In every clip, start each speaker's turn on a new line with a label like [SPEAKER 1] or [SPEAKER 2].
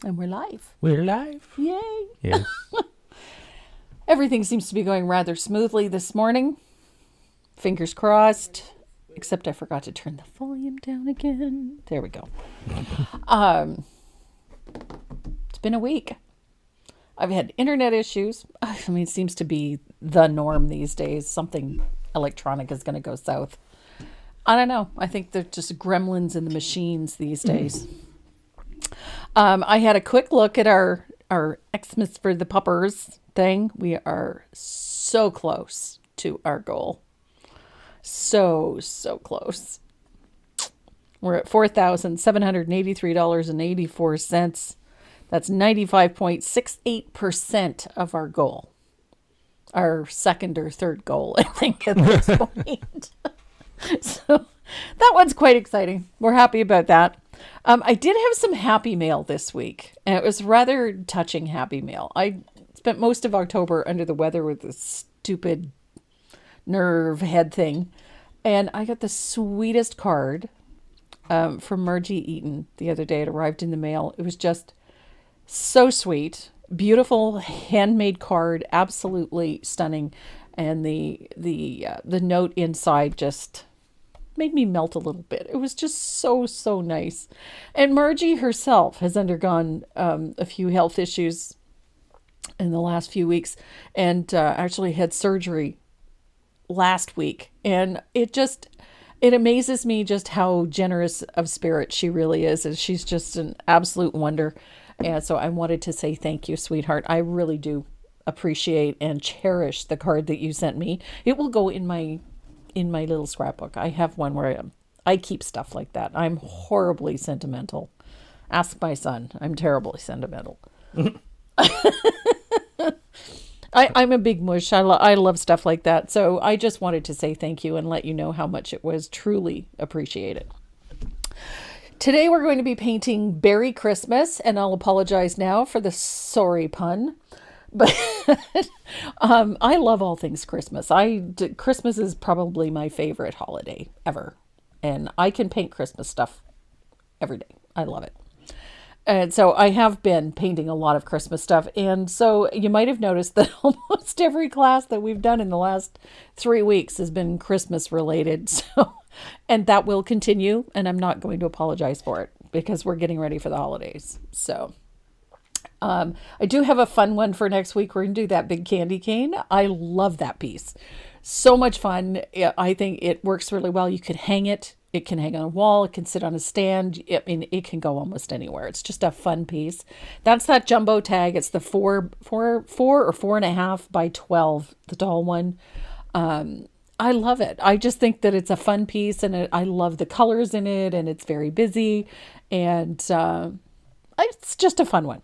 [SPEAKER 1] And we're live.
[SPEAKER 2] We're live.
[SPEAKER 1] Yay.
[SPEAKER 2] Yes.
[SPEAKER 1] Everything seems to be going rather smoothly this morning. Fingers crossed. Except I forgot to turn the volume down again. There we go. It's been a week. I've had internet issues. I mean, it seems to be the norm these days. Something electronic is going to go south. I don't know. I think they're just gremlins in the machines these days. I had a quick look at our Xmas for the puppers thing. We are so close to our goal. So close. We're at $4,783.84. That's 95.68% of our goal. Our second or third goal, I think, at this point. So that one's quite exciting. We're happy about that. I did have some happy mail this week, and it was rather touching happy mail. I spent most of October under the weather with this stupid nerve head thing, and I got the sweetest card from Margie Eaton the other day. It arrived in the mail. It was just so sweet. Beautiful handmade card, absolutely stunning, and the note inside just made me melt a little bit. It was just so nice. And Margie herself has undergone a few health issues in the last few weeks, and actually had surgery last week. And it amazes me just how generous of spirit she really is. And she's just an absolute wonder. And so I wanted to say thank you, sweetheart. I really do appreciate and cherish the card that you sent me. It will go in my little scrapbook. I have one where I keep stuff like that. I'm horribly sentimental. Ask my son. I'm terribly sentimental. I'm a big mush. I love stuff like that. So I just wanted to say thank you and let you know how much it was truly appreciated. Today we're going to be painting Beary Christmas, and I'll apologize now for the sorry pun. But I love all things Christmas. Christmas is probably my favorite holiday ever. And I can paint Christmas stuff every day. I love it. And so I have been painting a lot of Christmas stuff. And so you might have noticed that almost every class that we've done in the last 3 weeks has been Christmas related. And that will continue. And I'm not going to apologize for it because we're getting ready for the holidays. So I do have a fun one for next week. We're going to do that big candy cane. I love that piece. So much fun. I think it works really well. You could hang it. It can hang on a wall. It can sit on a stand. I mean, it can go almost anywhere. It's just a fun piece. That's that jumbo tag. It's the 4 or 4.5 by 12, the tall one. I love it. I just think that it's a fun piece, and I love the colors in it, and it's very busy, and it's just a fun one.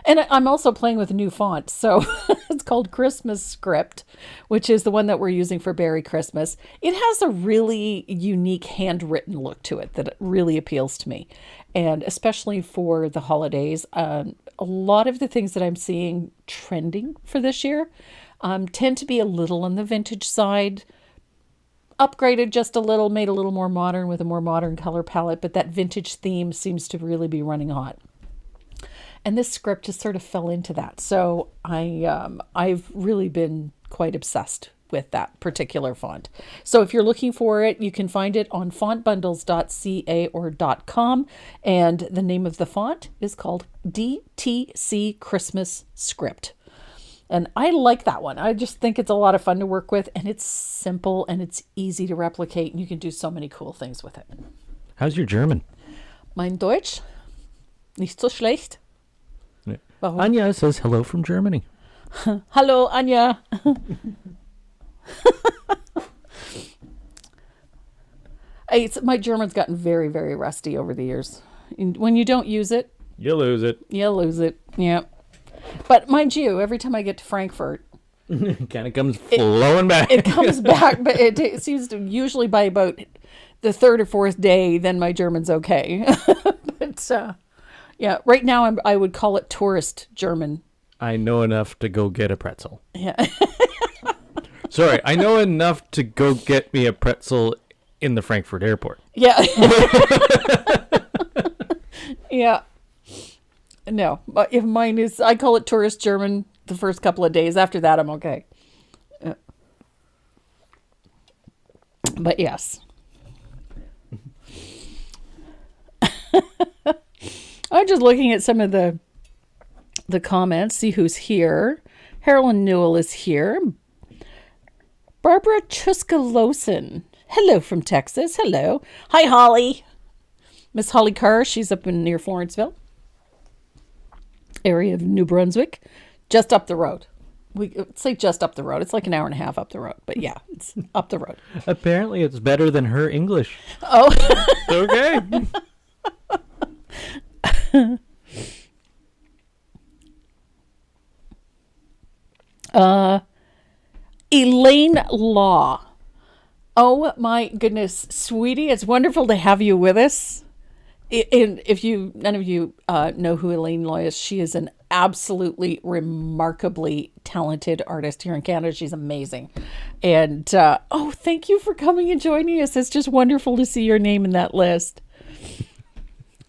[SPEAKER 1] And I'm also playing with a new font. So it's called Christmas Script, which is the one that we're using for Beary Christmas. It has a really unique handwritten look to it that really appeals to me. And especially for the holidays, a lot of the things that I'm seeing trending for this year tend to be a little on the vintage side, upgraded just a little, made a little more modern with a more modern color palette. But that vintage theme seems to really be running hot. And this script just sort of fell into that. So I've really been quite obsessed with that particular font. So if you're looking for it, you can find it on fontbundles.ca or .com. And the name of the font is called DTC Christmas Script. And I like that one. I just think it's a lot of fun to work with. And it's simple and it's easy to replicate. And you can do so many cool things with it.
[SPEAKER 2] How's your German?
[SPEAKER 1] Mein Deutsch? Nicht so schlecht.
[SPEAKER 2] Anya says hello from Germany.
[SPEAKER 1] Hello, Anya. My German's gotten very, very rusty over the years. When you don't use it,
[SPEAKER 2] you lose it.
[SPEAKER 1] You lose it. Yeah. But mind you, every time I get to Frankfurt,
[SPEAKER 2] it kind of comes flowing back.
[SPEAKER 1] It comes back, but it seems to usually by about the third or fourth day, then my German's okay. But yeah, right now I would call it tourist German.
[SPEAKER 2] I know enough to go get a pretzel.
[SPEAKER 1] Yeah.
[SPEAKER 2] Sorry, I know enough to go get me a pretzel in the Frankfurt airport.
[SPEAKER 1] Yeah. Yeah. No, but if mine is, I call it tourist German the first couple of days. After that, I'm okay. But yes. I'm just looking at some of the comments, see who's here. Carolyn Newell is here. Barbara Chuskalosin. Hello from Texas. Hello. Hi, Holly. Miss Holly Carr, she's up in near Florenceville, area of New Brunswick, just up the road. It's like just up the road. It's like an hour and a half up the road, but yeah, it's up the road.
[SPEAKER 2] Apparently, it's better than her English.
[SPEAKER 1] Oh,
[SPEAKER 2] Okay.
[SPEAKER 1] Elaine Law. Oh my goodness, sweetie, it's wonderful to have you with us. And if none of you know who Elaine Law is, she is an absolutely remarkably talented artist here in Canada. She's amazing. And thank you for coming and joining us. It's just wonderful to see your name in that list.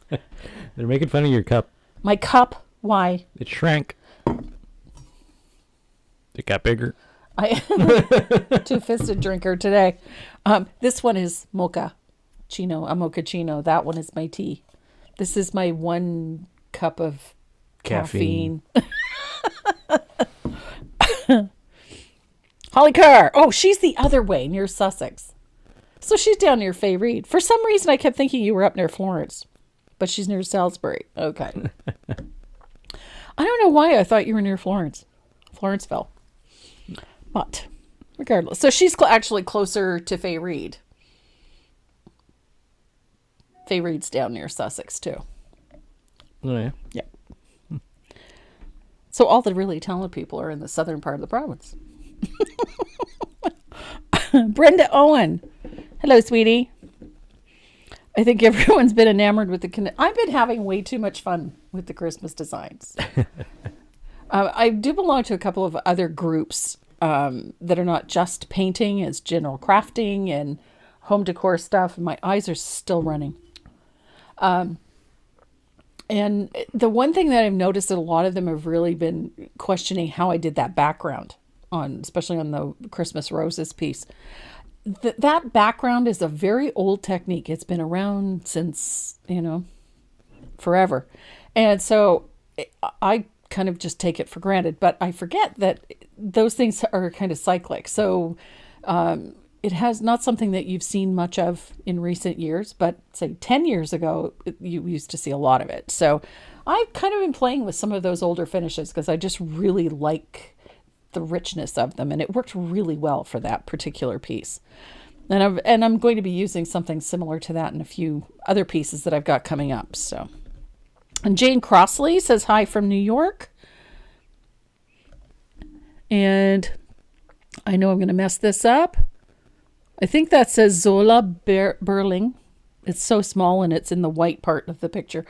[SPEAKER 2] They're making fun of your cup.
[SPEAKER 1] My cup? Why?
[SPEAKER 2] It shrank. It got bigger.
[SPEAKER 1] I two-fisted drinker today. This one is mocha chino, a mochaccino. That one is my tea. This is my 1 cup of caffeine. Holly Carr. Oh, she's the other way, near Sussex. So she's down near Fay Reid. For some reason, I kept thinking you were up near Florence, but she's near Salisbury. Okay. I don't know why I thought you were near Florenceville. But regardless. So she's actually closer to Fay Reid. Fay Reid's down near Sussex, too.
[SPEAKER 2] Oh, yeah.
[SPEAKER 1] Yeah. So all the really talented people are in the southern part of the province. Brenda Owen. Hello, sweetie. I think everyone's been enamored with I've been having way too much fun with the Christmas designs. I do belong to a couple of other groups that are not just painting, it's general crafting and home decor stuff. My eyes are still running. And the one thing that I've noticed that a lot of them have really been questioning how I did that background especially on the Christmas roses piece. That background is a very old technique. It's been around since, forever. And so I kind of just take it for granted, but I forget that those things are kind of cyclic. So it has not something that you've seen much of in recent years, but say 10 years ago, you used to see a lot of it. So I've kind of been playing with some of those older finishes because I just really like the richness of them, and it worked really well for that particular piece. And I'm going to be using something similar to that in a few other pieces that I've got coming up. So, and Jane Crossley says hi from New York. And I know I'm going to mess this up. I think that says Zola Berling. It's so small and it's in the white part of the picture.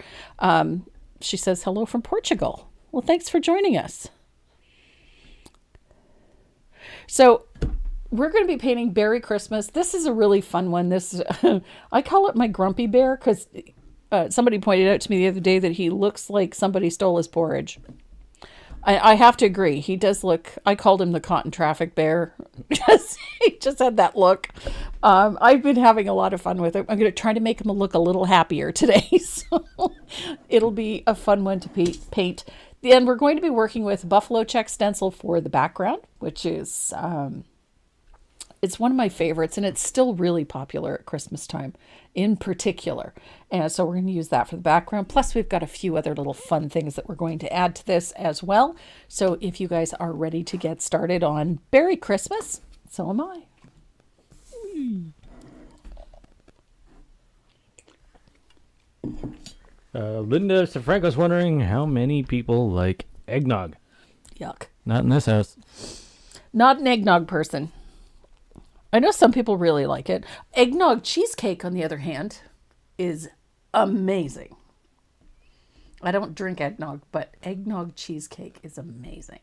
[SPEAKER 1] She says hello from Portugal. Well, thanks for joining us. So we're going to be painting Beary Christmas. This is a really fun one. I call it my grumpy bear because somebody pointed out to me the other day that he looks like somebody stole his porridge. I have to agree. He does look, I called him the cotton traffic bear. He just had that look. I've been having a lot of fun with it. I'm going to try to make him look a little happier today. So it'll be a fun one to paint. And we're going to be working with buffalo check stencil for the background, which is, it's one of my favorites, and it's still really popular at Christmas time in particular. And so we're going to use that for the background. Plus, we've got a few other little fun things that we're going to add to this as well. So if you guys are ready to get started on Beary Christmas, so am I.
[SPEAKER 2] Linda Safranco's wondering how many people like eggnog.
[SPEAKER 1] Yuck.
[SPEAKER 2] Not in this house.
[SPEAKER 1] Not an eggnog person. I know some people really like it. Eggnog cheesecake, on the other hand, is amazing. I don't drink eggnog, but eggnog cheesecake is amazing.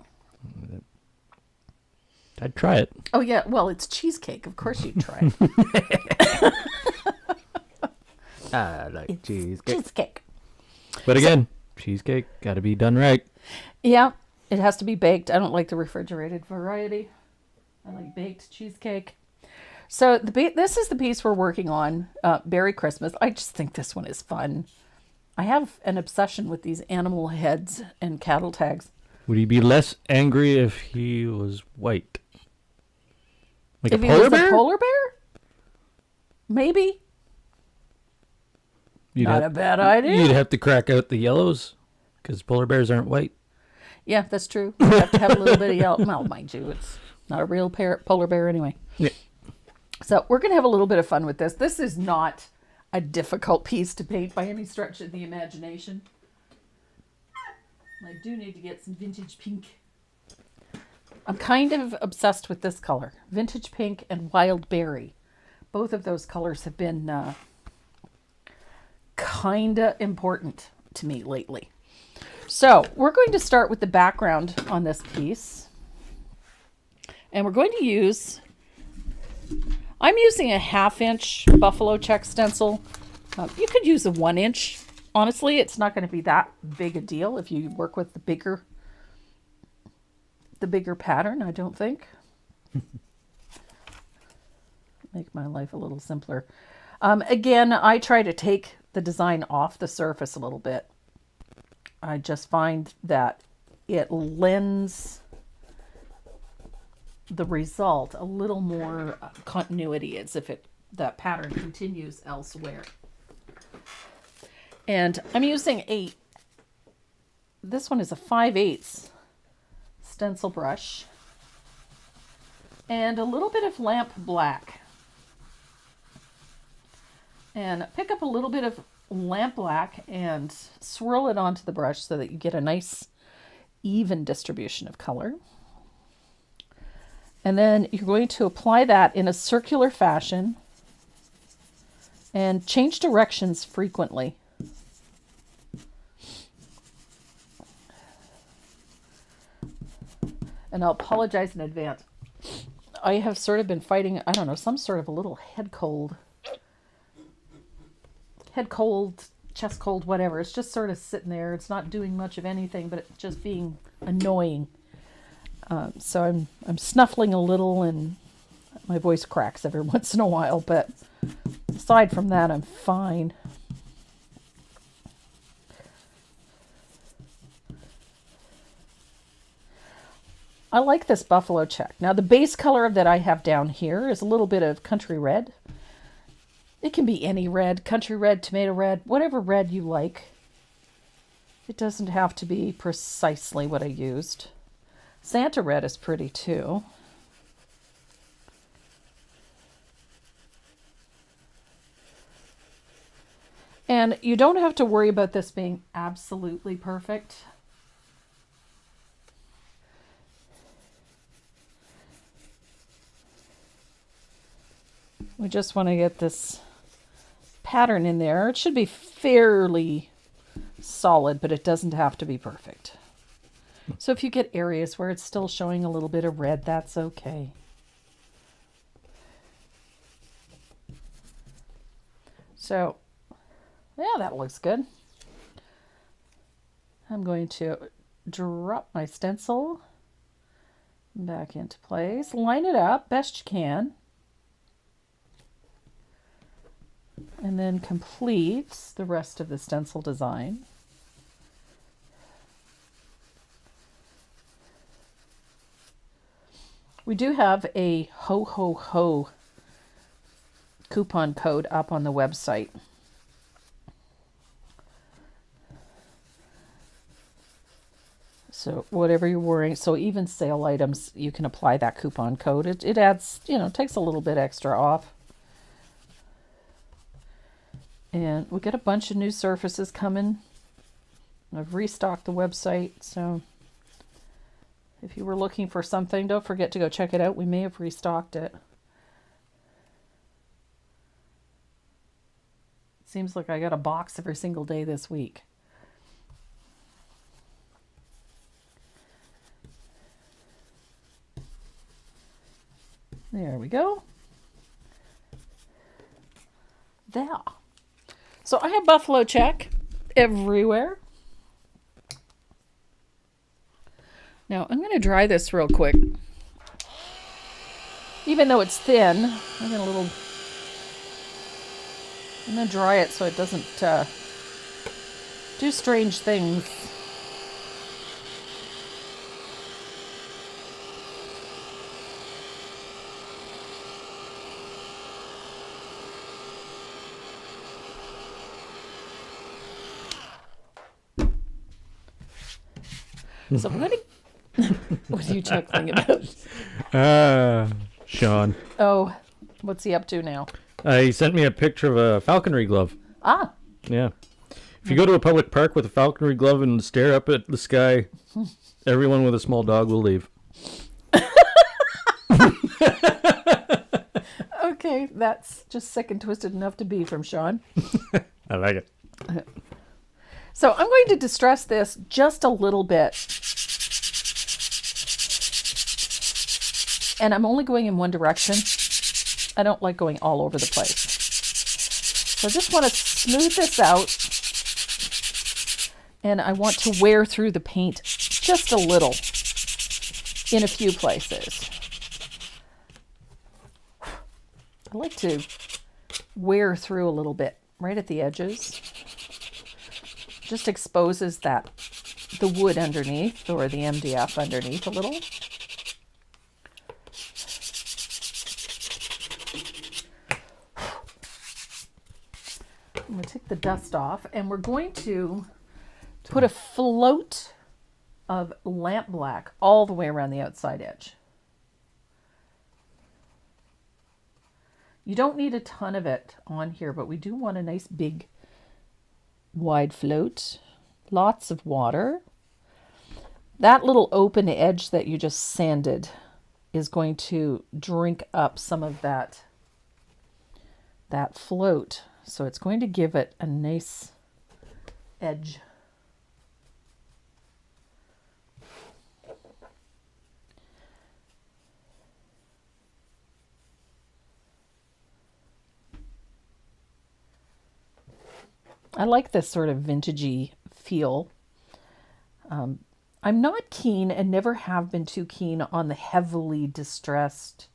[SPEAKER 2] I'd try it.
[SPEAKER 1] Oh, yeah. Well, it's cheesecake. Of course you'd try it.
[SPEAKER 2] I like cheesecake.
[SPEAKER 1] Cheesecake.
[SPEAKER 2] But again, cheesecake got to be done right.
[SPEAKER 1] Yeah, it has to be baked. I don't like the refrigerated variety. I like baked cheesecake. So this is the piece we're working on, Berry Christmas. I just think this one is fun. I have an obsession with these animal heads and cattle tags.
[SPEAKER 2] Would he be less angry if he was white? Like
[SPEAKER 1] If
[SPEAKER 2] a
[SPEAKER 1] he
[SPEAKER 2] polar
[SPEAKER 1] was
[SPEAKER 2] bear?
[SPEAKER 1] a polar bear? Maybe. Not a bad idea.
[SPEAKER 2] You'd have to crack out the yellows because polar bears aren't white.
[SPEAKER 1] Yeah, that's true. You have to have a little bit of yellow. Well, mind you, it's not a real polar bear anyway.
[SPEAKER 2] Yeah.
[SPEAKER 1] So we're going to have a little bit of fun with this. This is not a difficult piece to paint by any stretch of the imagination. I do need to get some vintage pink. I'm kind of obsessed with this color. Vintage pink and wild berry. Both of those colors have been kind of important to me lately. So we're going to start with the background on this piece. And we're going to use, I'm using a 1/2-inch buffalo check stencil. You could use a 1-inch. Honestly, it's not going to be that big a deal if you work with the bigger pattern, I don't think. Make my life a little simpler. Again, I try to take the design off the surface a little bit. I just find that it lends the result a little more continuity, as if that pattern continues elsewhere. And I'm using this one is a 5/8 stencil brush and a little bit of lamp black. And pick up a little bit of lamp black and swirl it onto the brush so that you get a nice even distribution of color. And then you're going to apply that in a circular fashion and change directions frequently. And I'll apologize in advance. I have sort of been fighting, I don't know, some sort of a little head cold, chest cold, whatever. It's just sort of sitting there. It's not doing much of anything, but it's just being annoying. So I'm snuffling a little and my voice cracks every once in a while, but aside from that, I'm fine. I like this buffalo check. Now the base color that I have down here is a little bit of country red. It can be any red, country red, tomato red, whatever red you like. It doesn't have to be precisely what I used. Santa red is pretty too. And you don't have to worry about this being absolutely perfect. We just want to get this pattern in there. It should be fairly solid, but it doesn't have to be perfect. So if you get areas where it's still showing a little bit of red, that's okay. So, yeah, that looks good. I'm going to drop my stencil back into place. Line it up best you can. And then complete the rest of the stencil design. We do have a ho ho ho coupon code up on the website. So whatever you're wearing, so even sale items, you can apply that coupon code. It adds, takes a little bit extra off. And we got a bunch of new surfaces coming. I've restocked the website, so if you were looking for something, don't forget to go check it out. We may have restocked it. Seems like I got a box every single day this week. There we go. There. So I have buffalo check, everywhere. Now I'm going to dry this real quick. Even though it's thin, I'm going to dry it so it doesn't do strange things. So I'm going to... What are you chuckling about?
[SPEAKER 2] Sean.
[SPEAKER 1] Oh, what's he up to now?
[SPEAKER 2] He sent me a picture of a falconry glove.
[SPEAKER 1] Ah.
[SPEAKER 2] Yeah. If you go to a public park with a falconry glove and stare up at the sky, everyone with a small dog will leave.
[SPEAKER 1] Okay, that's just sick and twisted enough to be from Sean.
[SPEAKER 2] I like it.
[SPEAKER 1] So I'm going to distress this just a little bit. And I'm only going in one direction. I don't like going all over the place. So I just want to smooth this out. And I want to wear through the paint just a little in a few places. I like to wear through a little bit right at the edges. Just exposes the wood underneath or the MDF underneath a little. I'm going to take the dust off and we're going to put a float of lamp black all the way around the outside edge. You don't need a ton of it on here, but we do want a nice big wide float. Lots of water. That little open edge that you just sanded is going to drink up some of that float. So it's going to give it a nice edge. I like this sort of vintagey feel. I'm not keen and never have been too keen on the heavily distressed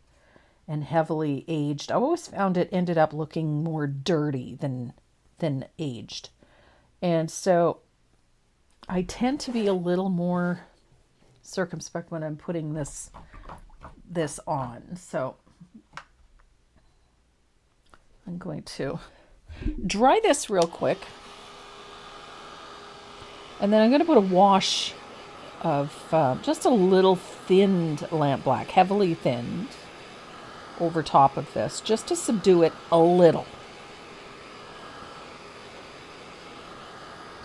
[SPEAKER 1] and heavily aged. I always found it ended up looking more dirty than aged. And so I tend to be a little more circumspect when I'm putting this on. So I'm going to dry this real quick. And then I'm going to put a wash of just a little thinned lamp black, heavily thinned, over top of this, just to subdue it a little.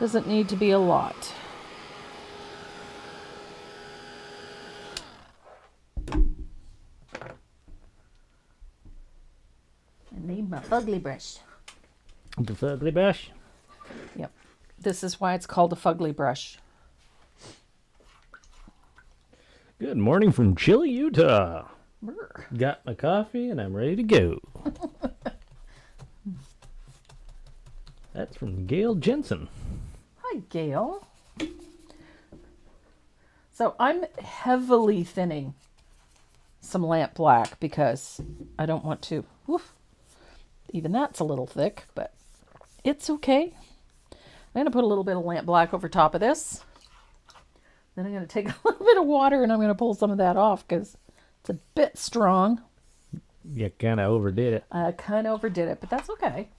[SPEAKER 1] Doesn't need to be a lot. I need my fugly brush.
[SPEAKER 2] The fugly brush?
[SPEAKER 1] Yep. This is why it's called a fugly brush.
[SPEAKER 2] Good morning from Chile, Utah.
[SPEAKER 1] Brr.
[SPEAKER 2] Got my coffee and I'm ready to go. That's from Gail Jensen.
[SPEAKER 1] Hi, Gail. So I'm heavily thinning some lamp black because I don't want to. Woof, even that's a little thick, but it's okay. I'm going to put a little bit of lamp black over top of this. Then I'm going to take a little bit of water and I'm going to pull some of that off because it's a bit strong.
[SPEAKER 2] You kind of overdid it.
[SPEAKER 1] I kind of overdid it, but that's okay.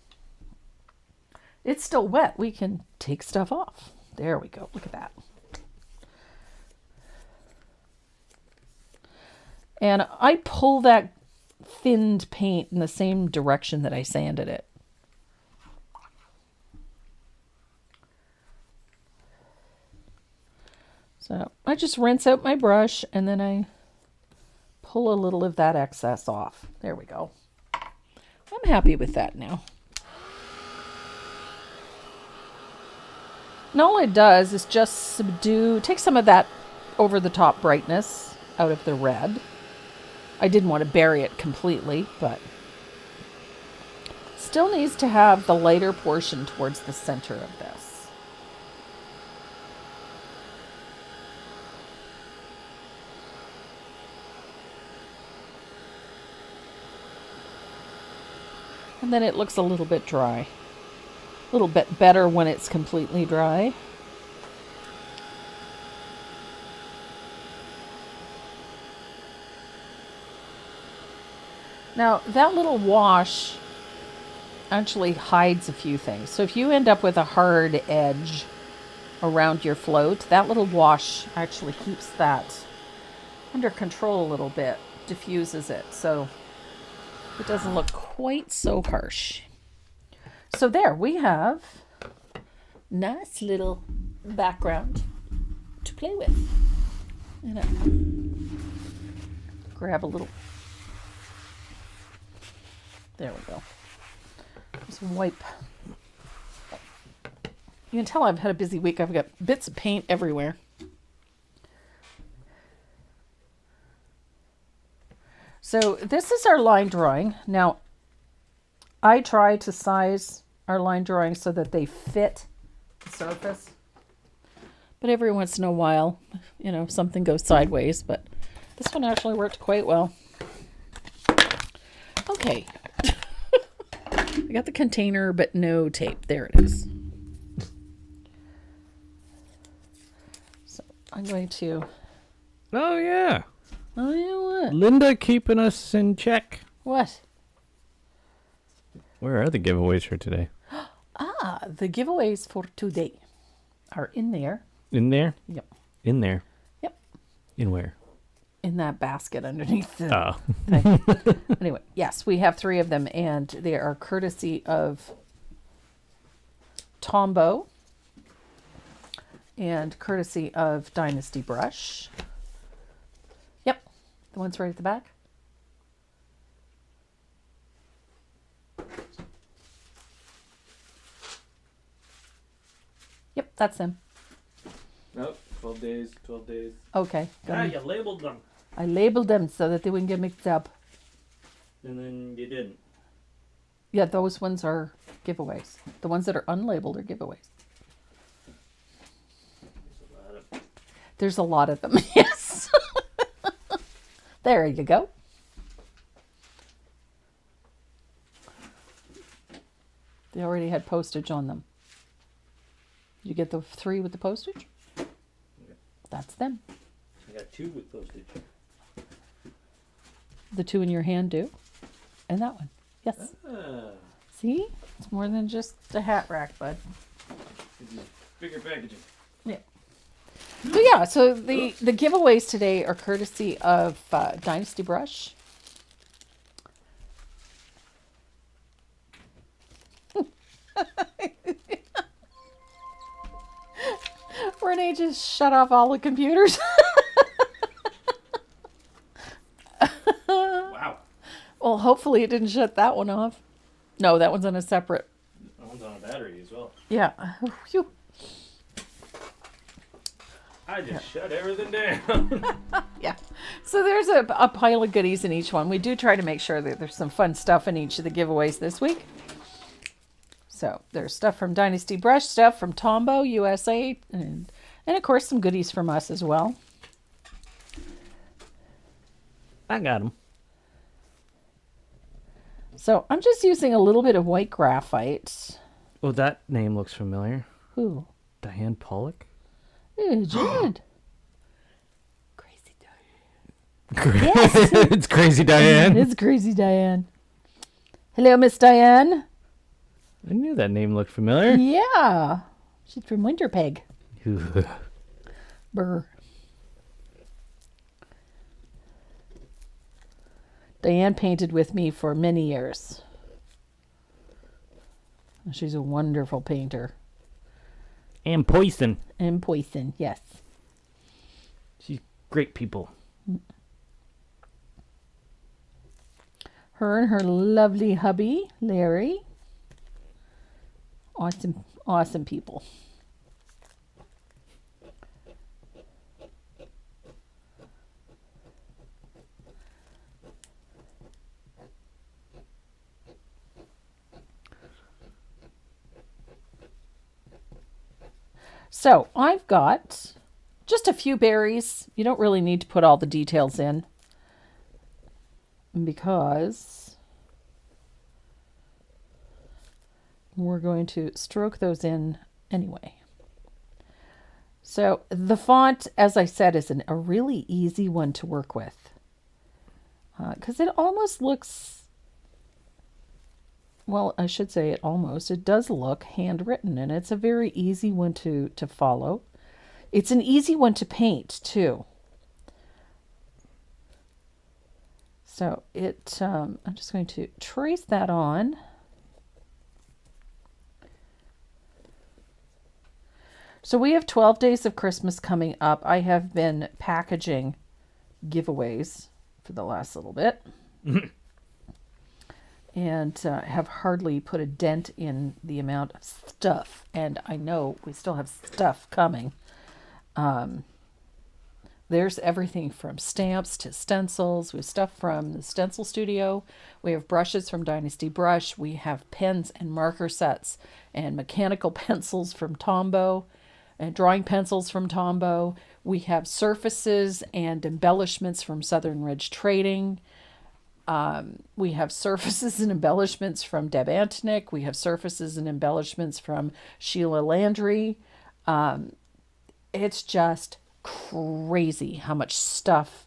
[SPEAKER 1] It's still wet. We can take stuff off. There we go. Look at that. And I pull that thinned paint in the same direction that I sanded it. So I just rinse out my brush and then I pull a little of that excess off. There we go. I'm happy with that now. And all it does is just take some of that over the top brightness out of the red. I didn't want to bury it completely, but still needs to have the lighter portion towards the center of this. And then it looks a little bit dry. A little bit better when it's completely dry. Now, that little wash actually hides a few things. So if you end up with a hard edge around your float, that little wash actually keeps that under control a little bit, diffuses it, so it doesn't look quite so harsh. So there we have nice little background to play with. Grab a little. There we go. Just wipe. You can tell I've had a busy week. I've got bits of paint everywhere. So this is our line drawing. Now, I try to size our line drawings so that they fit the surface. But every once in a while, something goes sideways. But this one actually worked quite well. Okay. I got the container, but no tape. There it is. So I'm going to...
[SPEAKER 2] Oh, yeah.
[SPEAKER 1] Oh, you know what?
[SPEAKER 2] Linda keeping us in check.
[SPEAKER 1] What?
[SPEAKER 2] Where are the giveaways for today?
[SPEAKER 1] The giveaways for today are in there.
[SPEAKER 2] In there?
[SPEAKER 1] Yep.
[SPEAKER 2] In there?
[SPEAKER 1] Yep.
[SPEAKER 2] In where?
[SPEAKER 1] In that basket underneath the
[SPEAKER 2] Oh.
[SPEAKER 1] thing. Anyway, yes, we have 3 of them, and they are courtesy of Tombow and courtesy of Dynasty Brush. Yep, the one's right at the back. Yep, that's them.
[SPEAKER 2] Nope, 12 days, 12 days.
[SPEAKER 1] Okay.
[SPEAKER 2] You labeled them.
[SPEAKER 1] I labeled them so that they wouldn't get mixed up.
[SPEAKER 2] And then you didn't.
[SPEAKER 1] Yeah, those ones are giveaways. The ones that are unlabeled are giveaways. There's a lot of them, yes. There you go. They already had postage on them. You get the 3 with the postage?
[SPEAKER 2] Okay.
[SPEAKER 1] That's them.
[SPEAKER 2] I got 2 with postage.
[SPEAKER 1] The 2 in your hand do. And that one. Yes. See? It's more than just a hat rack, bud.
[SPEAKER 2] Bigger packaging.
[SPEAKER 1] Yeah. So yeah, so the giveaways today are courtesy of Dynasty Brush. Renee just shut off all the computers.
[SPEAKER 2] Wow.
[SPEAKER 1] Well, hopefully it didn't shut that one off. No, that one's on a separate.
[SPEAKER 2] That one's on a battery as well.
[SPEAKER 1] Yeah. Phew.
[SPEAKER 2] I just shut everything down.
[SPEAKER 1] Yeah. So there's a pile of goodies in each one. We do try to make sure that there's some fun stuff in each of the giveaways this week. So there's stuff from Dynasty Brush, stuff from Tombow USA, and of course some goodies from us as well.
[SPEAKER 2] I got them.
[SPEAKER 1] So I'm just using a little bit of white graphite.
[SPEAKER 2] Oh, that name looks familiar.
[SPEAKER 1] Who?
[SPEAKER 2] Diane Pollock?
[SPEAKER 1] Jed. Crazy Diane.
[SPEAKER 2] Yes. It's Crazy Diane.
[SPEAKER 1] It's Crazy Diane. Hello, Miss Diane.
[SPEAKER 2] I knew that name looked familiar.
[SPEAKER 1] Yeah. She's from Winterpeg. Brr. Diane painted with me for many years. She's a wonderful painter.
[SPEAKER 2] And Poison.
[SPEAKER 1] And Poison, yes.
[SPEAKER 2] She's great people.
[SPEAKER 1] Her and her lovely hubby, Larry. Awesome people. So I've got just a few berries. You don't really need to put all the details in because We're going to stroke those in anyway. So the font, as I said, is a really easy one to work with. Because it almost looks, well, I should say it does look handwritten, and it's a very easy one to follow. It's an easy one to paint, too. So I'm just going to trace that on. So we have 12 days of Christmas coming up. I have been packaging giveaways for the last little bit. And have hardly put a dent in the amount of stuff. And I know we still have stuff coming. There's everything from stamps to stencils. We have stuff from the Stencil Studio. We have brushes from Dynasty Brush. We have pens and marker sets and mechanical pencils from Tombow and drawing pencils from Tombow. We have surfaces and embellishments from Southern Ridge Trading. We have surfaces and embellishments from Deb Antonick. We have surfaces and embellishments from Sheila Landry. It's just crazy how much stuff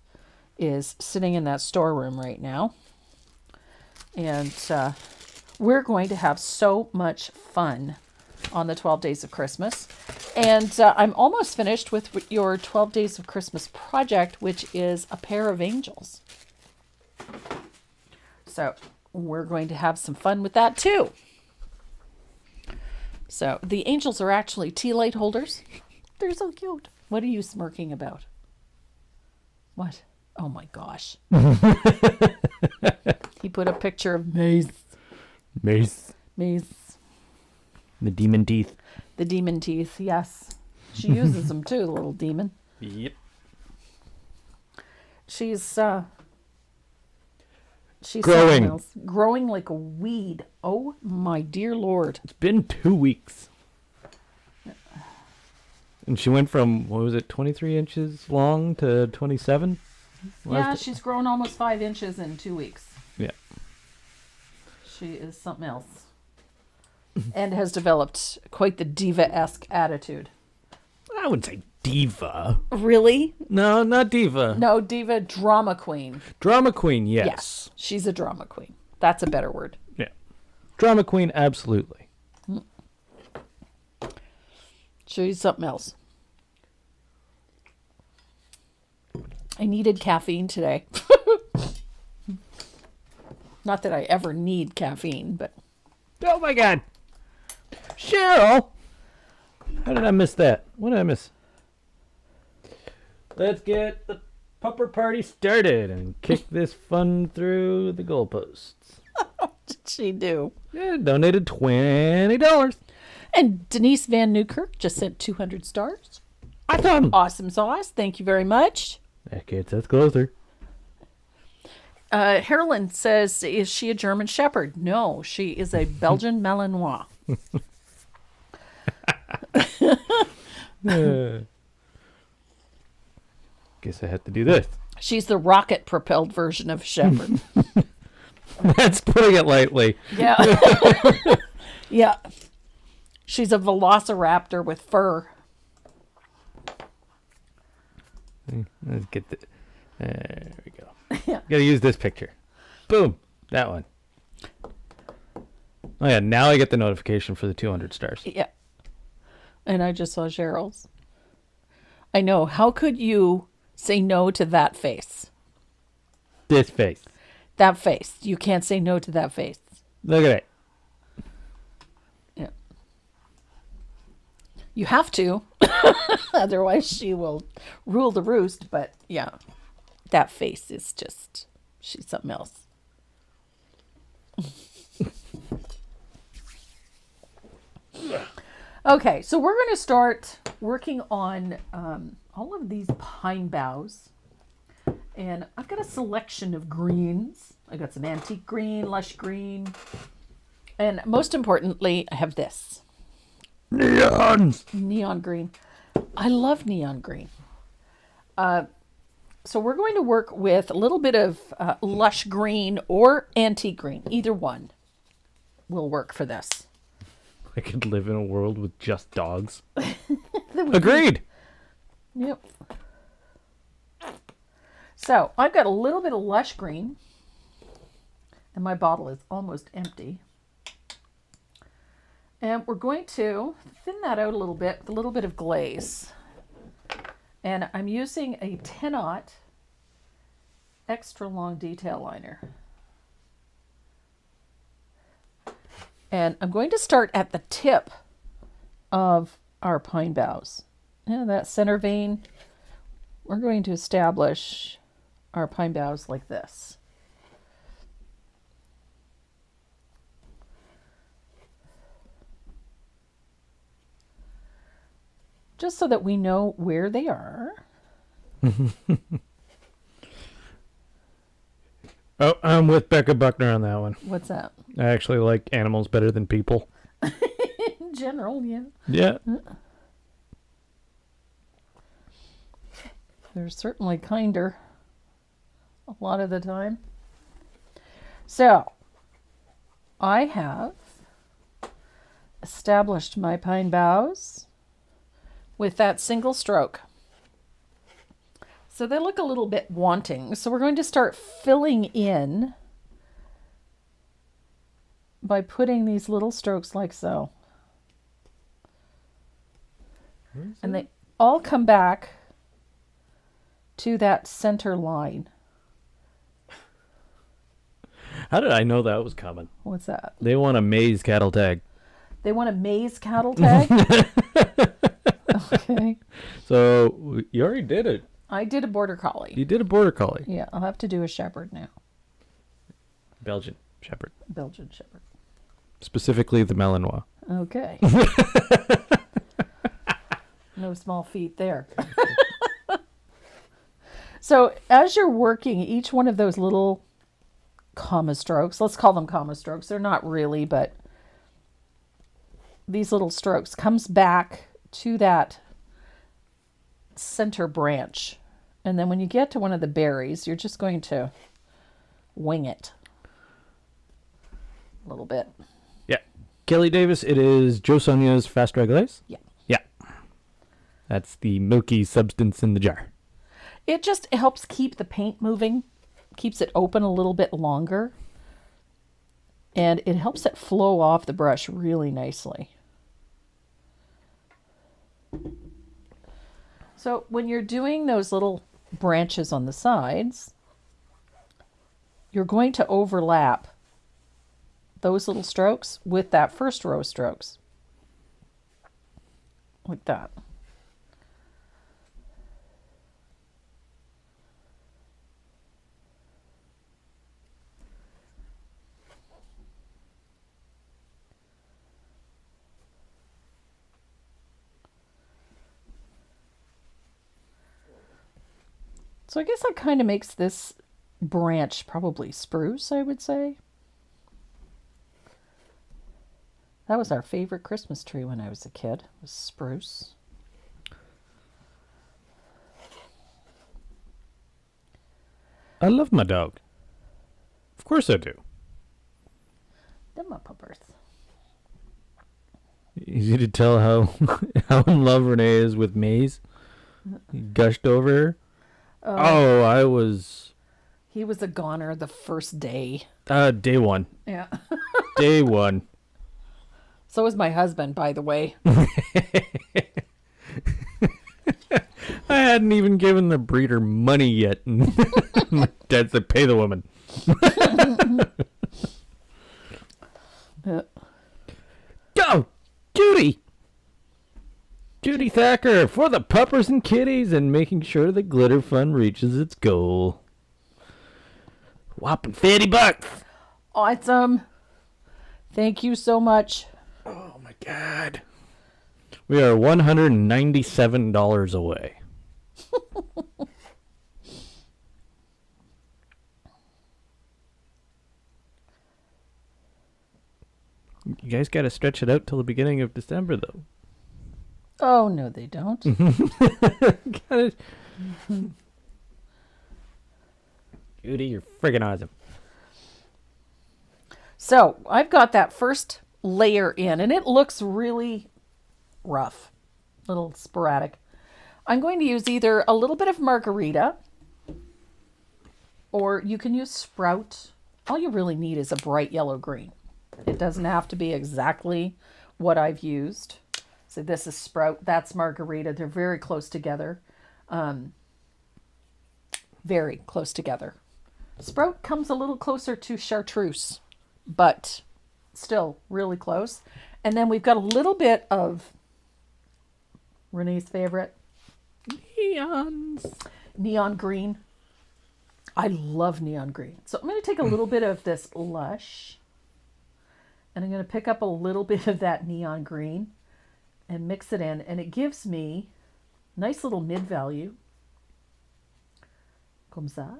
[SPEAKER 1] is sitting in that storeroom right now. And we're going to have so much fun on the 12 Days of Christmas. And I'm almost finished with your 12 Days of Christmas project, which is a pair of angels. So we're going to have some fun with that too. So the angels are actually tea light holders. They're so cute. What are you smirking about? What? Oh my gosh. He put a picture of Mace.
[SPEAKER 2] Mace.
[SPEAKER 1] The
[SPEAKER 2] demon teeth.
[SPEAKER 1] The demon teeth, yes. She uses them too, the little demon.
[SPEAKER 2] Yep.
[SPEAKER 1] She's
[SPEAKER 2] growing.
[SPEAKER 1] Growing like a weed. Oh my dear Lord.
[SPEAKER 2] It's been 2 weeks. And she went from, 23 inches long to 27?
[SPEAKER 1] Yeah, she's grown almost 5 inches in 2 weeks.
[SPEAKER 2] Yeah.
[SPEAKER 1] She is something else. And has developed quite the diva-esque attitude.
[SPEAKER 2] I wouldn't say diva.
[SPEAKER 1] Really?
[SPEAKER 2] No, not diva.
[SPEAKER 1] No, diva, drama queen.
[SPEAKER 2] Drama queen, yes.
[SPEAKER 1] Yes, she's a drama queen. That's a better word.
[SPEAKER 2] Yeah. Drama queen, absolutely.
[SPEAKER 1] She's something else. I needed caffeine today. Not that I ever need caffeine, but...
[SPEAKER 2] Oh my God. Cheryl! How did I miss that? What did I miss? Let's get the pupper party started and kick this fun through the goalposts.
[SPEAKER 1] What did she do?
[SPEAKER 2] Yeah, donated $20.
[SPEAKER 1] And Denise Van Newkirk just sent 200 stars.
[SPEAKER 2] Awesome.
[SPEAKER 1] Awesome sauce. Thank you very much.
[SPEAKER 2] That gets us closer.
[SPEAKER 1] Herlin says, is she a German Shepherd? No, she is a Belgian Malinois.
[SPEAKER 2] Guess I have to do this.
[SPEAKER 1] She's the rocket-propelled version of Shepherd.
[SPEAKER 2] That's putting it lightly.
[SPEAKER 1] Yeah. Yeah. She's a velociraptor with fur.
[SPEAKER 2] Let's get the... There we go.
[SPEAKER 1] Yeah.
[SPEAKER 2] Gotta use this picture. Boom. That one. Oh yeah, now I get the notification for the 200 stars.
[SPEAKER 1] Yeah. And I just saw Cheryl's. I know. How could you say no to that face?
[SPEAKER 2] This face.
[SPEAKER 1] That face. You can't say no to that face.
[SPEAKER 2] Look at it.
[SPEAKER 1] Yeah. You have to. Otherwise she will rule the roost. But yeah, that face is just, she's something else. Okay, so we're going to start working on all of these pine boughs. And I've got a selection of greens. I got some antique green, lush green. And most importantly, I have this. Neon green. I love neon green. So we're going to work with a little bit of lush green or antique green. Either one will work for this.
[SPEAKER 2] I could live in a world with just dogs. Agreed.
[SPEAKER 1] Yep. So I've got a little bit of lush green, and my bottle is almost empty. And we're going to thin that out a little bit with a little bit of glaze. And I'm using a 10-aught extra long detail liner. And I'm going to start at the tip of our pine boughs. Yeah, that center vein, we're going to establish our pine boughs like this. Just so that we know where they are.
[SPEAKER 2] Oh, I'm with Becca Buckner on that one.
[SPEAKER 1] What's that?
[SPEAKER 2] I actually like animals better than people.
[SPEAKER 1] In general, yeah.
[SPEAKER 2] Yeah.
[SPEAKER 1] They're certainly kinder a lot of the time. So, I have established my pine boughs with that single stroke. So they look a little bit wanting. So we're going to start filling in by putting these little strokes like so. And they all come back to that center line.
[SPEAKER 2] How did I know that was coming?
[SPEAKER 1] What's that?
[SPEAKER 2] They want a maize cattle tag.
[SPEAKER 1] They want a maize cattle tag? Okay.
[SPEAKER 2] So you already did it.
[SPEAKER 1] I did a border collie.
[SPEAKER 2] You did a border collie.
[SPEAKER 1] Yeah, I'll have to do a shepherd now.
[SPEAKER 2] Belgian shepherd.
[SPEAKER 1] Belgian shepherd.
[SPEAKER 2] Specifically the Malinois.
[SPEAKER 1] Okay. No small feat there. So as you're working each one of those little comma strokes, let's call them comma strokes. They're not really, but these little strokes comes back to that center branch. And then when you get to one of the berries, you're just going to wing it a little bit.
[SPEAKER 2] Yeah. Kelly Davis, it is Joe Sonia's Fast Dry Glaze?
[SPEAKER 1] Yeah.
[SPEAKER 2] Yeah. That's the milky substance in the jar.
[SPEAKER 1] It just helps keep the paint moving, keeps it open a little bit longer, and it helps it flow off the brush really nicely. So when you're doing those little branches on the sides, you're going to overlap those little strokes with that first row of strokes. Like that. So I guess that kind of makes this branch probably spruce, I would say. That was our favorite Christmas tree when I was a kid, was spruce.
[SPEAKER 2] I love my dog. Of course I do.
[SPEAKER 1] They're my puppers.
[SPEAKER 2] Easy to tell how in love Renee is with Maze. He gushed over her. I was...
[SPEAKER 1] He was a goner the first day.
[SPEAKER 2] Day one.
[SPEAKER 1] Yeah.
[SPEAKER 2] Day one.
[SPEAKER 1] So was my husband, by the way.
[SPEAKER 2] I hadn't even given the breeder money yet. My dad said, pay the woman. Go, Judy! Judy Thacker for the puppers and kitties and making sure the glitter fund reaches its goal. Whopping $50.
[SPEAKER 1] Awesome. Thank you so much.
[SPEAKER 2] Oh my God. We are $197 away. You guys got to stretch it out till the beginning of December, though.
[SPEAKER 1] Oh, no, they don't.
[SPEAKER 2] Gotta... Judy, you're friggin' awesome.
[SPEAKER 1] So I've got that first layer in, and it looks really rough, a little sporadic. I'm going to use either a little bit of margarita, or you can use Sprout. All you really need is a bright yellow green. It doesn't have to be exactly what I've used. So this is Sprout, that's margarita. They're very close together. Very close together. Sprout comes a little closer to chartreuse, but still really close. And then we've got a little bit of Renee's favorite, neon green. I love neon green. So I'm going to take a little bit of this Lush, and I'm going to pick up a little bit of that neon green and mix it in, and it gives me a nice little mid-value. Comme ça.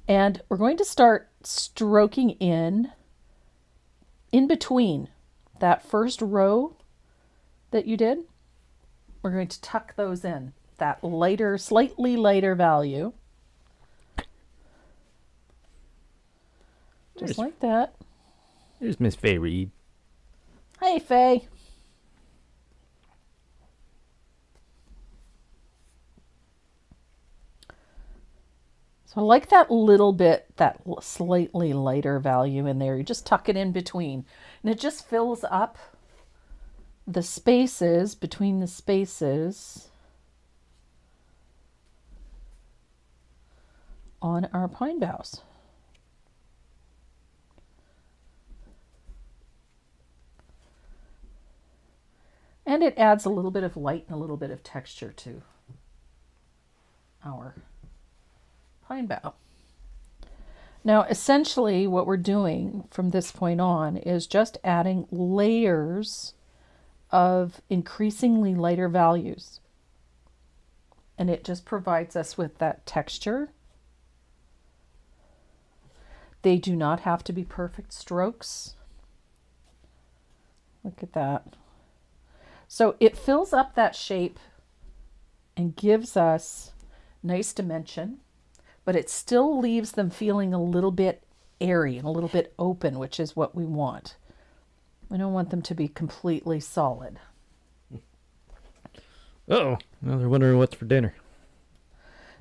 [SPEAKER 1] And we're going to start stroking in between that first row that you did. We're going to tuck those in, that lighter, slightly lighter value. Just like that.
[SPEAKER 2] There's Miss Faye Reed.
[SPEAKER 1] Hey, Faye. So I like that little bit, that slightly lighter value in there. You just tuck it in between, and it just fills up the spaces between the spaces on our pine boughs. And it adds a little bit of light and a little bit of texture to our pine bough. Now, essentially what we're doing from this point on is just adding layers of increasingly lighter values. And it just provides us with that texture. They do not have to be perfect strokes. Look at that. So it fills up that shape and gives us nice dimension, but it still leaves them feeling a little bit airy and a little bit open, which is what we want. We don't want them to be completely solid.
[SPEAKER 2] Uh-oh. Now they're wondering what's for dinner.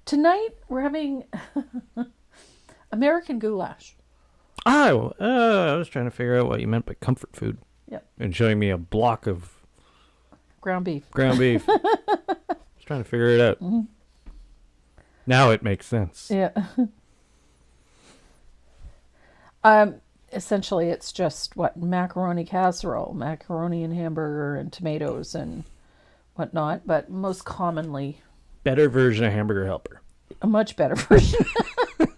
[SPEAKER 1] Tonight we're having American goulash.
[SPEAKER 2] Oh, I was trying to figure out what you meant by comfort food.
[SPEAKER 1] Yep.
[SPEAKER 2] And showing me a block of
[SPEAKER 1] Ground beef.
[SPEAKER 2] ground beef. I was trying to figure it out.
[SPEAKER 1] Mm-hmm.
[SPEAKER 2] Now it makes sense.
[SPEAKER 1] Yeah. Essentially it's just macaroni casserole, macaroni and hamburger and tomatoes and whatnot, but most commonly
[SPEAKER 2] Better version of Hamburger Helper.
[SPEAKER 1] a much better version.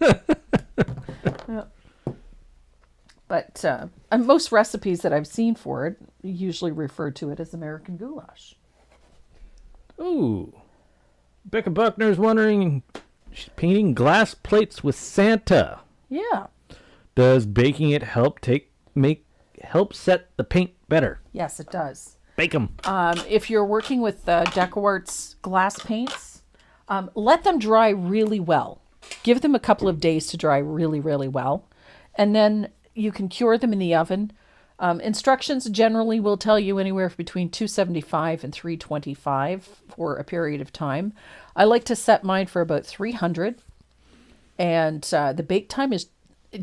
[SPEAKER 1] Yeah. But and most recipes that I've seen for it usually refer to it as American goulash.
[SPEAKER 2] Ooh. Becca Buckner's wondering, she's painting glass plates with Santa.
[SPEAKER 1] Yeah.
[SPEAKER 2] Does baking it help set the paint better?
[SPEAKER 1] Yes, it does.
[SPEAKER 2] Bake them.
[SPEAKER 1] If you're working with DecoArt's glass paints, let them dry really well. Give them a couple of days to dry really, really well. And then you can cure them in the oven. Instructions generally will tell you anywhere between 275 and 325 for a period of time. I like to set mine for about 300. And the bake time it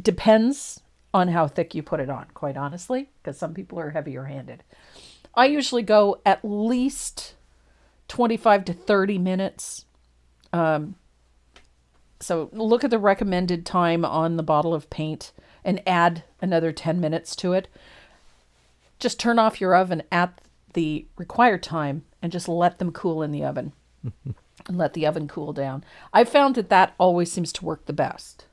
[SPEAKER 1] depends on how thick you put it on, quite honestly, because some people are heavier handed. I usually go at least 25 to 30 minutes. So look at the recommended time on the bottle of paint and add another 10 minutes to it. Just turn off your oven at the required time and just let them cool in the oven. And let the oven cool down. I've found that always seems to work the best.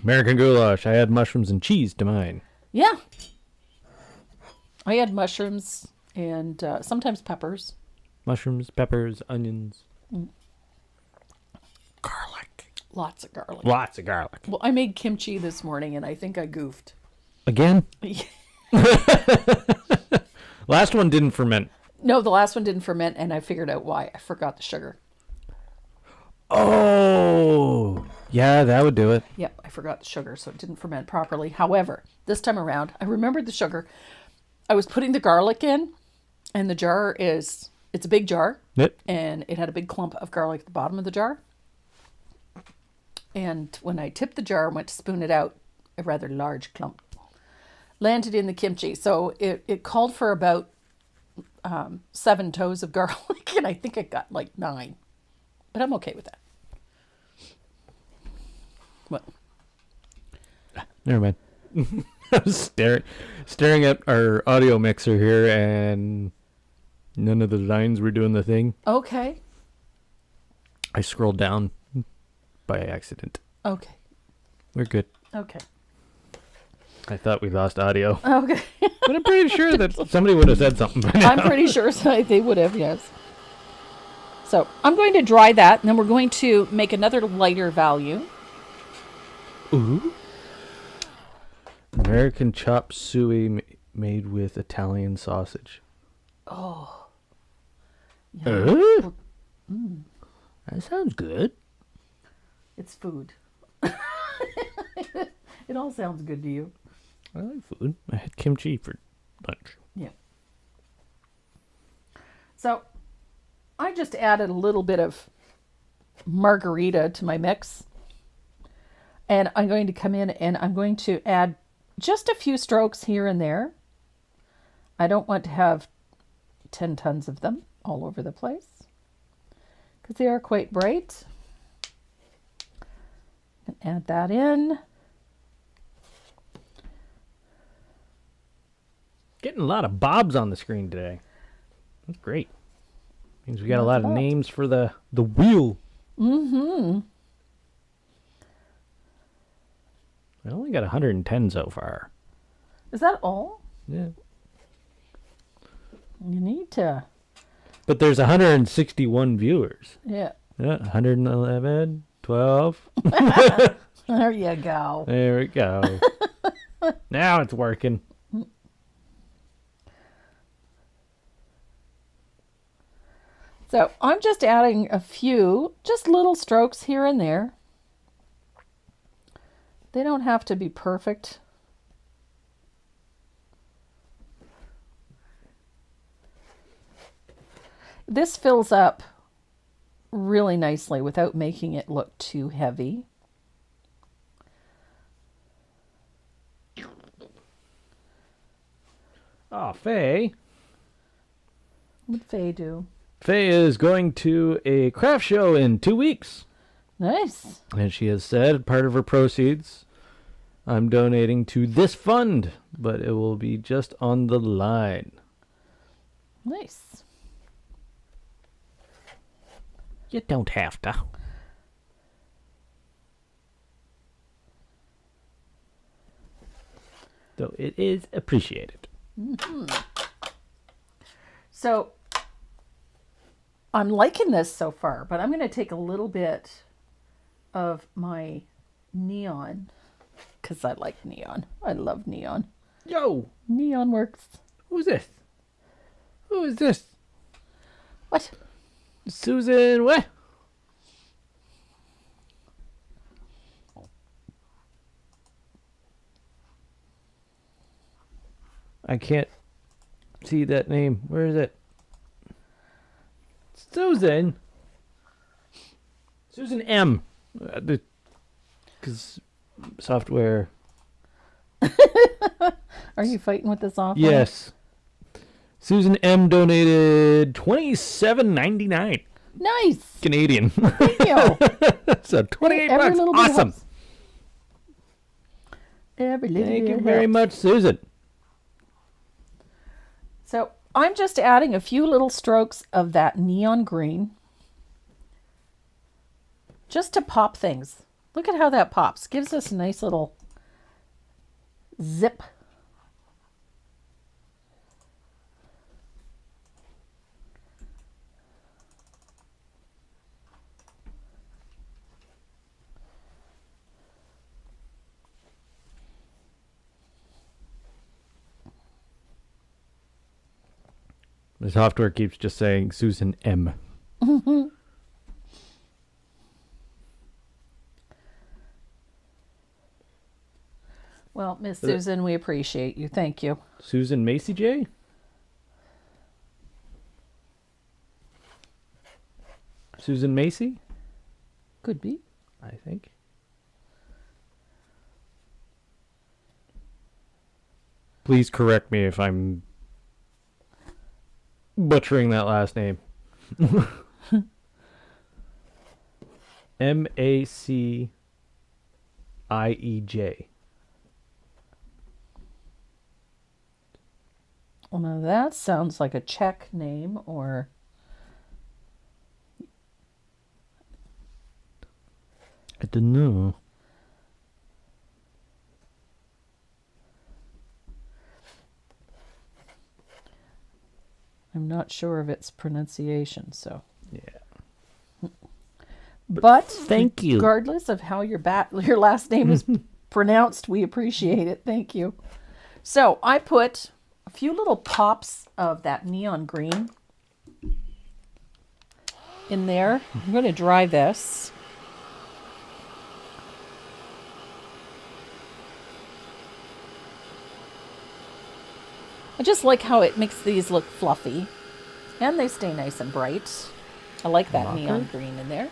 [SPEAKER 2] American goulash. I add mushrooms and cheese to mine.
[SPEAKER 1] Yeah. I add mushrooms and sometimes peppers.
[SPEAKER 2] Mushrooms, peppers, onions.
[SPEAKER 1] Garlic. Lots of garlic.
[SPEAKER 2] Lots of garlic.
[SPEAKER 1] Well, I made kimchi this morning and I think I goofed.
[SPEAKER 2] Again? Last one didn't ferment.
[SPEAKER 1] No, the last one didn't ferment and I figured out why. I forgot the sugar.
[SPEAKER 2] Oh, Yeah, that would do it.
[SPEAKER 1] Yep, I forgot the sugar, so it didn't ferment properly. However, this time around, I remembered the sugar. I was putting the garlic in, and the jar it's a big jar,
[SPEAKER 2] Yep.
[SPEAKER 1] and it had a big clump of garlic at the bottom of the jar. And when I tipped the jar and went to spoon it out, a rather large clump landed in the kimchi. So it called for about 7 toes of garlic, and I think I got like 9. But I'm okay with that. What?
[SPEAKER 2] Never mind. I was staring at our audio mixer here, and none of the lines were doing the thing.
[SPEAKER 1] Okay.
[SPEAKER 2] I scrolled down by accident.
[SPEAKER 1] Okay.
[SPEAKER 2] We're good.
[SPEAKER 1] Okay.
[SPEAKER 2] I thought we lost audio.
[SPEAKER 1] Okay.
[SPEAKER 2] But I'm pretty sure that somebody would have said something by now.
[SPEAKER 1] I'm pretty sure they would have, yes. So I'm going to dry that, and then we're going to make another lighter value.
[SPEAKER 2] Ooh. American chop suey made with Italian sausage.
[SPEAKER 1] Oh.
[SPEAKER 2] Yeah. That sounds good.
[SPEAKER 1] It's food. It all sounds good to you.
[SPEAKER 2] I like food. I had kimchi for lunch.
[SPEAKER 1] Yeah. So I just added a little bit of margarita to my mix. And I'm going to come in and I'm going to add just a few strokes here and there. I don't want to have 10 tons of them all over the place because they are quite bright. And add that in.
[SPEAKER 2] Getting a lot of bobs on the screen today. That's great. Means we got a lot of names for the wheel.
[SPEAKER 1] Mm-hmm.
[SPEAKER 2] I only got 110 so far.
[SPEAKER 1] Is that all?
[SPEAKER 2] Yeah.
[SPEAKER 1] You need to.
[SPEAKER 2] But there's 161 viewers.
[SPEAKER 1] Yeah.
[SPEAKER 2] Yeah, 111, 12.
[SPEAKER 1] There you go.
[SPEAKER 2] There we go. Now it's working.
[SPEAKER 1] So I'm just adding a few, just little strokes here and there. They don't have to be perfect. This fills up really nicely without making it look too heavy.
[SPEAKER 2] Oh, Faye.
[SPEAKER 1] What would Faye do?
[SPEAKER 2] Faye is going to a craft show in 2 weeks.
[SPEAKER 1] Nice.
[SPEAKER 2] And she has said part of her proceeds I'm donating to this fund, but it will be just on the line.
[SPEAKER 1] Nice.
[SPEAKER 2] You don't have to. Though it is appreciated.
[SPEAKER 1] Mm-hmm. So I'm liking this so far, but I'm going to take a little bit of my neon because I like neon. I love neon.
[SPEAKER 2] Yo!
[SPEAKER 1] Neon works.
[SPEAKER 2] Who's this? Who is this?
[SPEAKER 1] What?
[SPEAKER 2] Susan, what? I can't see that name. Where is it? Susan. Susan M. Because software.
[SPEAKER 1] Are you fighting with this offer?
[SPEAKER 2] Yes. Susan M donated $27.99.
[SPEAKER 1] Nice.
[SPEAKER 2] Canadian.
[SPEAKER 1] Thank you.
[SPEAKER 2] So 28
[SPEAKER 1] Every
[SPEAKER 2] bucks.
[SPEAKER 1] little bit
[SPEAKER 2] Awesome.
[SPEAKER 1] helps. Every little
[SPEAKER 2] Thank
[SPEAKER 1] bit
[SPEAKER 2] you very
[SPEAKER 1] helps.
[SPEAKER 2] much, Susan.
[SPEAKER 1] So I'm just adding a few little strokes of that neon green just to pop things. Look at how that pops. Gives us a nice little zip.
[SPEAKER 2] The software keeps just saying Susan M.
[SPEAKER 1] Well, Miss Susan, we appreciate you. Thank you.
[SPEAKER 2] Susan Macy J? Susan Macy?
[SPEAKER 1] Could be.
[SPEAKER 2] I think. Please correct me if I'm butchering that last name. Maciej.
[SPEAKER 1] Well, now that sounds like a Czech name, or
[SPEAKER 2] I don't know.
[SPEAKER 1] I'm not sure of its pronunciation, so.
[SPEAKER 2] Yeah.
[SPEAKER 1] But
[SPEAKER 2] thank you.
[SPEAKER 1] Regardless of how your last name is pronounced, we appreciate it. Thank you. So I put a few little pops of that neon green in there. I'm going to dry this. I just like how it makes these look fluffy. And they stay nice and bright. I like that
[SPEAKER 2] Mocker?
[SPEAKER 1] neon green in there.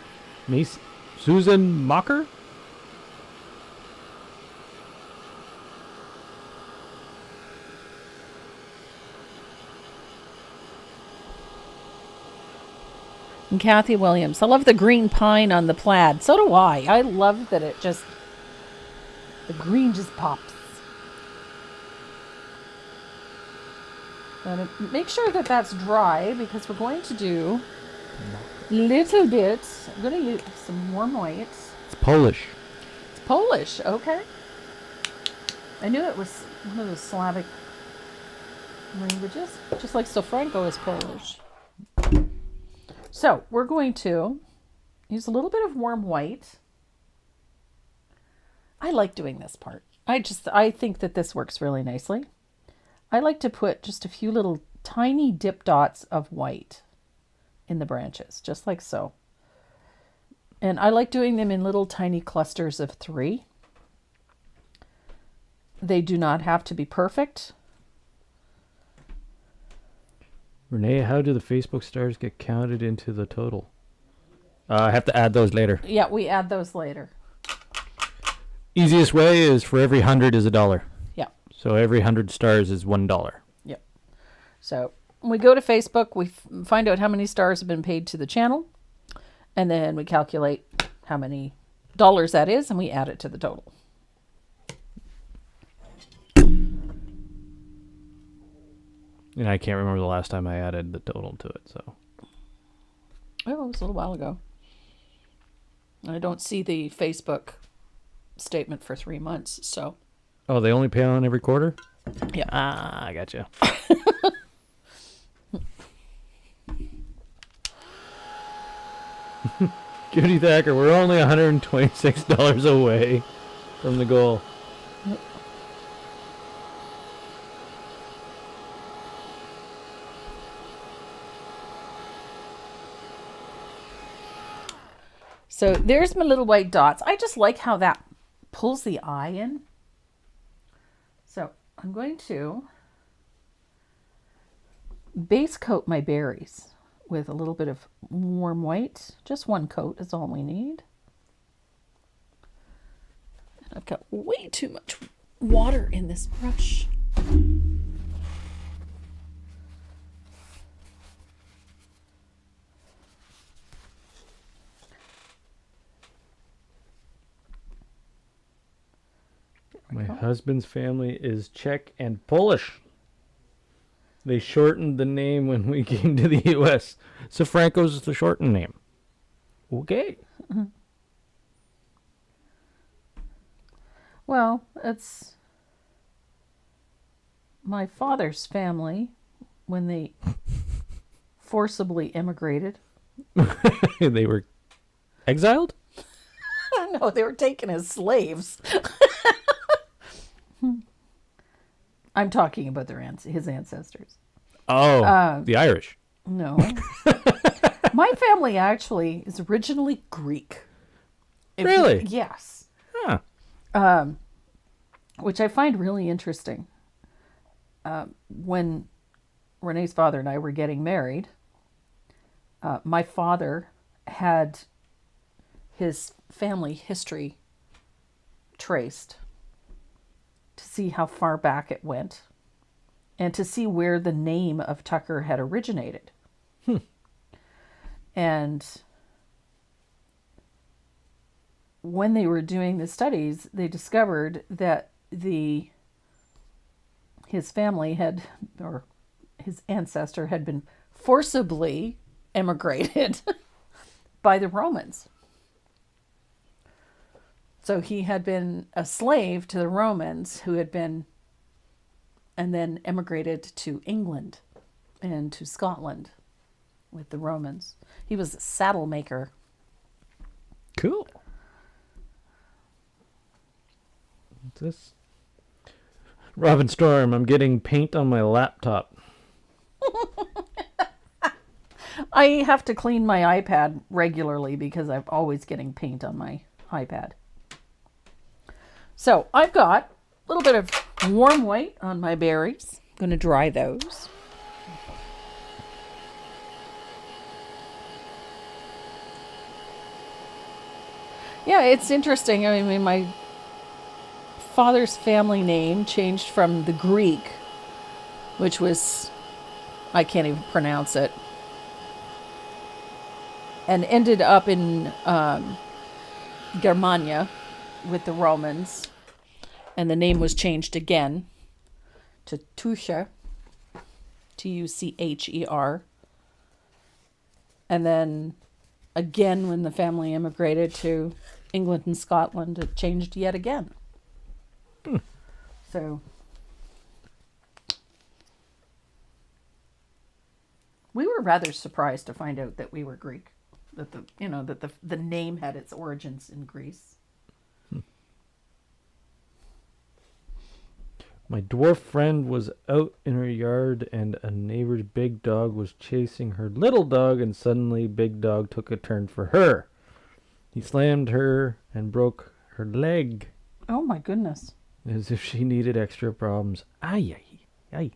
[SPEAKER 2] Susan Mocker?
[SPEAKER 1] And Kathy Williams. I love the green pine on the plaid. So do I. I love that it just... The green just pops. And make sure that that's dry because we're going to do a little bit. I'm going to use some warm white.
[SPEAKER 2] It's Polish.
[SPEAKER 1] It's Polish, okay. I knew it was one of the Slavic languages, just like Sofranko is Polish. So we're going to use a little bit of warm white. I like doing this part. I think that this works really nicely. I like to put just a few little tiny dip dots of white in the branches, just like so. And I like doing them in little tiny clusters of 3. They do not have to be perfect.
[SPEAKER 2] Renee, how do the Facebook stars get counted into the total? I have to add those later.
[SPEAKER 1] Yeah, we add those later.
[SPEAKER 2] Easiest way is for every 100 is $1.
[SPEAKER 1] Yeah.
[SPEAKER 2] So every 100 stars is $1.
[SPEAKER 1] Yep. So when we go to Facebook, we find out how many stars have been paid to the channel. And then we calculate how many dollars that is, and we add it to the total.
[SPEAKER 2] And I can't remember the last time I added the total to it, so.
[SPEAKER 1] Oh, it was a little while ago. I don't see the Facebook statement for 3 months, so.
[SPEAKER 2] Oh, they only pay on every quarter?
[SPEAKER 1] Yeah.
[SPEAKER 2] Ah, I gotcha. Judy Thacker, we're only $126 away from the goal.
[SPEAKER 1] So there's my little white dots. I just like how that pulls the eye in. So I'm going to base coat my berries with a little bit of warm white. Just one coat is all we need. And I've got way too much water in this brush.
[SPEAKER 2] My husband's family is Czech and Polish. They shortened the name when we came to the U.S. So Franco's the shortened name. Okay.
[SPEAKER 1] Mm-hmm. Well, it's my father's family when they forcibly immigrated.
[SPEAKER 2] They were exiled?
[SPEAKER 1] No, they were taken as slaves. I'm talking about his ancestors.
[SPEAKER 2] Oh, the Irish.
[SPEAKER 1] No. My family actually is originally Greek.
[SPEAKER 2] Really?
[SPEAKER 1] Yes.
[SPEAKER 2] Huh.
[SPEAKER 1] which I find really interesting. When Renee's father and I were getting married, my father had his family history traced to see how far back it went and to see where the name of Tucker had originated. And when they were doing the studies, they discovered that his family had, or his ancestor had been forcibly emigrated by the Romans. So he had been a slave to the Romans who had been, and then emigrated to England and to Scotland with the Romans. He was a saddle maker.
[SPEAKER 2] Cool. What's this? Robin Storm, I'm getting paint on my laptop.
[SPEAKER 1] I have to clean my iPad regularly because I'm always getting paint on my iPad. So I've got a little bit of warm white on my berries. I'm going to dry those. Yeah, it's interesting. I mean, my father's family name changed from the Greek, which was, I can't even pronounce it, and ended up in Germania with the Romans, and the name was changed again to Tucher, Tucher, and then again when the family immigrated to England and Scotland, it changed yet again. So we were rather surprised to find out that we were Greek, that the name had its origins in Greece.
[SPEAKER 2] My dwarf friend was out in her yard and a neighbor's big dog was chasing her little dog, and suddenly big dog took a turn for her. He slammed her and broke her leg.
[SPEAKER 1] Oh my goodness.
[SPEAKER 2] As if she needed extra problems. Ay, ay, ay.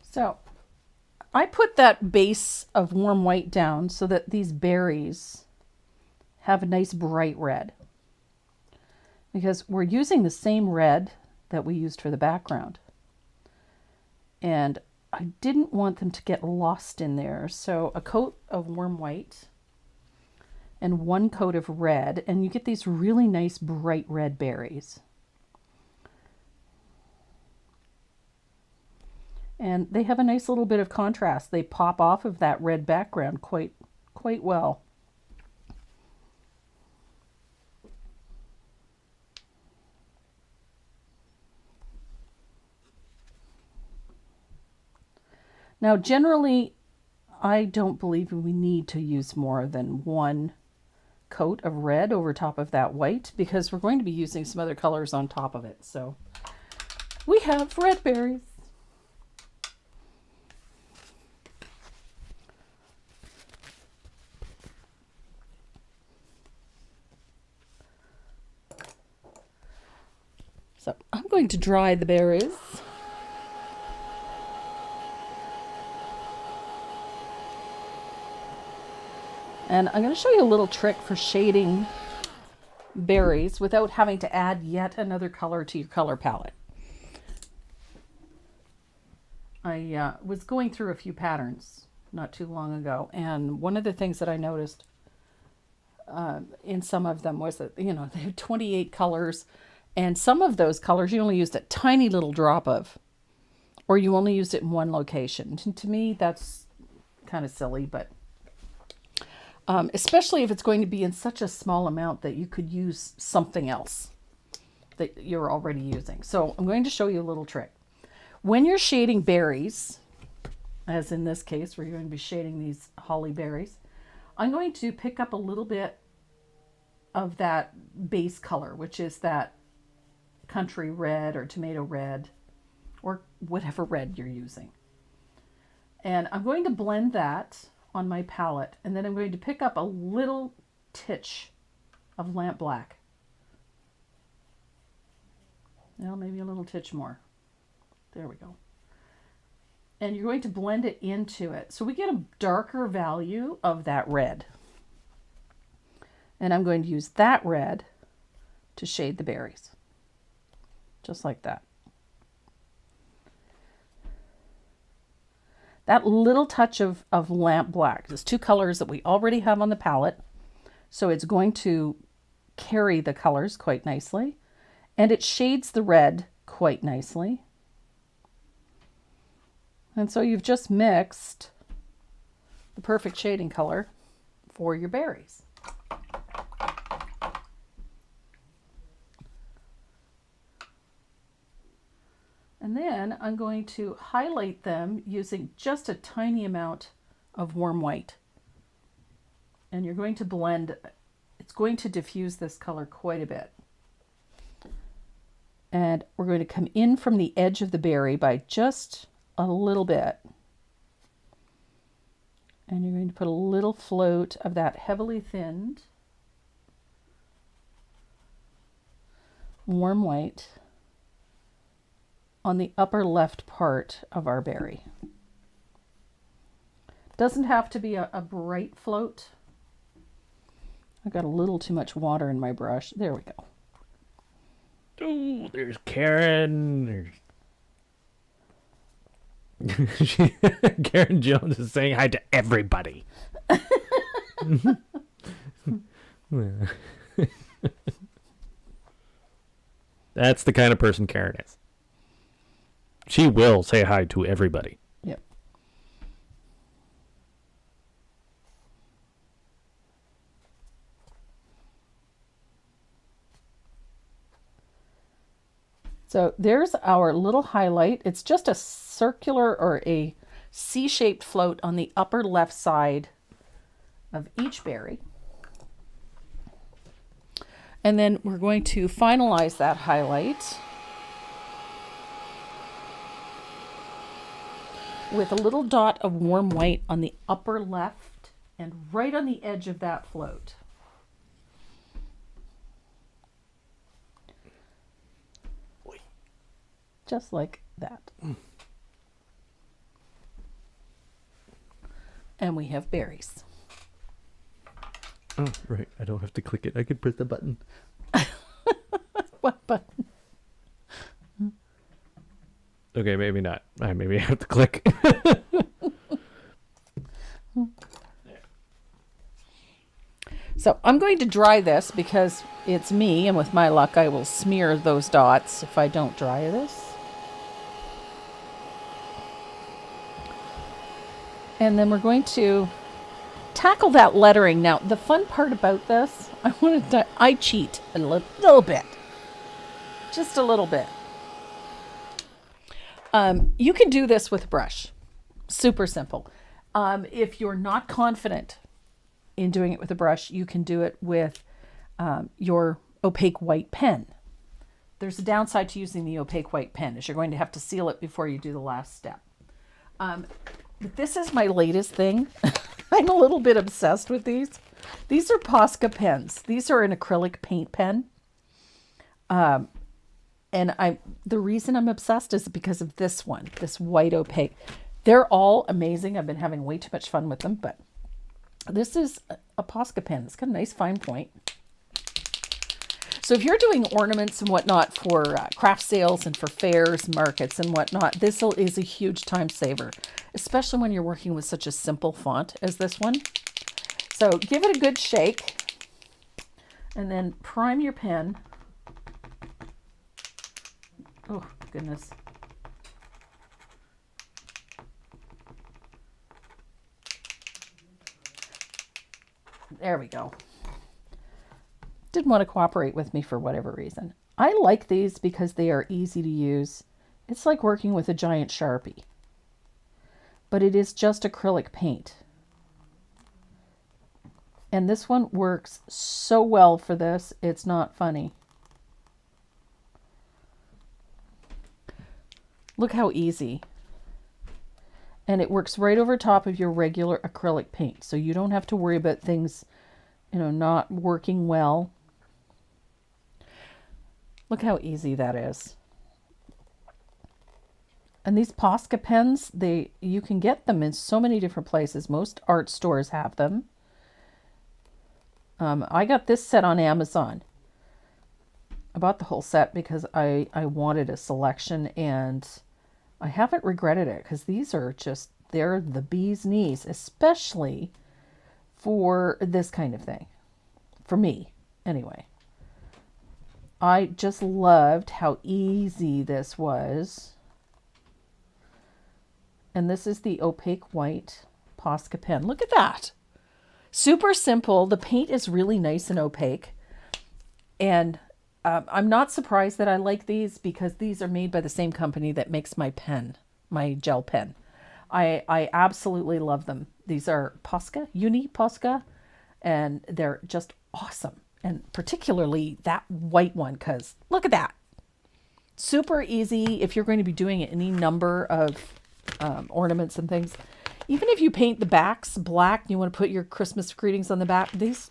[SPEAKER 1] So I put that base of warm white down so that these berries have a nice bright red, because we're using the same red that we used for the background. And I didn't want them to get lost in there. So a coat of warm white and one coat of red, and you get these really nice bright red berries. And they have a nice little bit of contrast. They pop off of that red background quite well. Now, generally, I don't believe we need to use more than one coat of red over top of that white, because we're going to be using some other colors on top of it. So we have red berries. So I'm going to dry the berries. And I'm going to show you a little trick for shading berries without having to add yet another color to your color palette. I was going through a few patterns not too long ago, and one of the things that I noticed in some of them was that, they have 28 colors, and some of those colors you only used a tiny little drop of, or you only used it in one location. And to me, that's kind of silly, but especially if it's going to be in such a small amount that you could use something else that you're already using. So I'm going to show you a little trick. When you're shading berries, as in this case, where you're going to be shading these holly berries, I'm going to pick up a little bit of that base color, which is that country red or tomato red or whatever red you're using. And I'm going to blend that on my palette, and then I'm going to pick up a little titch of lamp black. Well, maybe a little titch more. There we go. And you're going to blend it into it. So we get a darker value of that red. And I'm going to use that red to shade the berries. Just like that. That little touch of lamp black. There's two colors that we already have on the palette. So it's going to carry the colors quite nicely. And it shades the red quite nicely. And so you've just mixed the perfect shading color for your berries. And then I'm going to highlight them using just a tiny amount of warm white. And you're going to blend, it's going to diffuse this color quite a bit. And we're going to come in from the edge of the berry by just a little bit. And you're going to put a little float of that heavily thinned warm white on the upper left part of our berry. Doesn't have to be a bright float. I got a little too much water in my brush. There we go.
[SPEAKER 2] Oh, there's Karen. Karen Jones is saying hi to everybody. That's the kind of person Karen is. She will say hi to everybody.
[SPEAKER 1] Yep. So there's our little highlight. It's just a circular or a C-shaped float on the upper left side of each berry. And then we're going to finalize that highlight with a little dot of warm white on the upper left and right on the edge of that float. Just like that. And we have berries.
[SPEAKER 2] Oh, right. I don't have to click it. I can press the button.
[SPEAKER 1] What button?
[SPEAKER 2] Okay, maybe not. Maybe I have to click.
[SPEAKER 1] So I'm going to dry this because it's me, and with my luck, I will smear those dots if I don't dry this. And then we're going to tackle that lettering. Now, the fun part about this, I cheat a little bit. Just a little bit. You can do this with a brush. Super simple. If you're not confident in doing it with a brush, you can do it with your opaque white pen. There's a downside to using the opaque white pen, is you're going to have to seal it before you do the last step. But this is my latest thing. I'm a little bit obsessed with these. These are Posca pens. These are an acrylic paint pen. And the reason I'm obsessed is because of this one, this white opaque. They're all amazing. I've been having way too much fun with them, but this is a Posca pen. It's got a nice fine point. So if you're doing ornaments and whatnot for craft sales and for fairs, markets and whatnot, this is a huge time saver, especially when you're working with such a simple font as this one. So give it a good shake and then prime your pen. Oh, goodness. There we go. Didn't want to cooperate with me for whatever reason. I like these because they are easy to use. It's like working with a giant Sharpie. But it is just acrylic paint. And this one works so well for this, it's not funny. Look how easy. And it works right over top of your regular acrylic paint. So you don't have to worry about things, not working well. Look how easy that is. And these Posca pens, you can get them in so many different places. Most art stores have them. I got this set on Amazon. I bought the whole set because I wanted a selection, and I haven't regretted it because these are just, they're the bee's knees, especially for this kind of thing. For me, anyway. I just loved how easy this was. And this is the opaque white Posca pen. Look at that. Super simple. The paint is really nice and opaque. And I'm not surprised that I like these because these are made by the same company that makes my pen, my gel pen. I absolutely love them. These are Posca, Uni Posca, and they're just awesome. And particularly that white one, because look at that. Super easy if you're going to be doing any number of ornaments and things. Even if you paint the backs black and you want to put your Christmas greetings on the back, this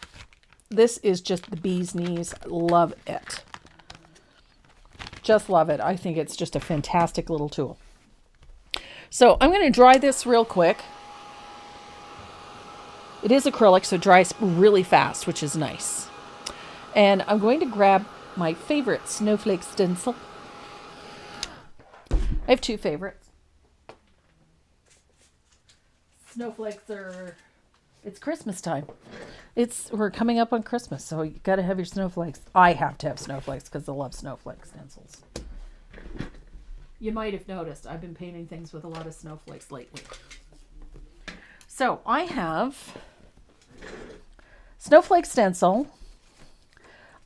[SPEAKER 1] is just the bee's knees. Love it. Just love it. I think it's just a fantastic little tool. So I'm going to dry this real quick. It is acrylic, so it dries really fast, which is nice. And I'm going to grab my favorite snowflake stencil. I have two favorites. Snowflakes are, it's Christmas time. We're coming up on Christmas, so you got to have your snowflakes. I have to have snowflakes because I love snowflake stencils. You might have noticed I've been painting things with a lot of snowflakes lately. So I have snowflake stencil.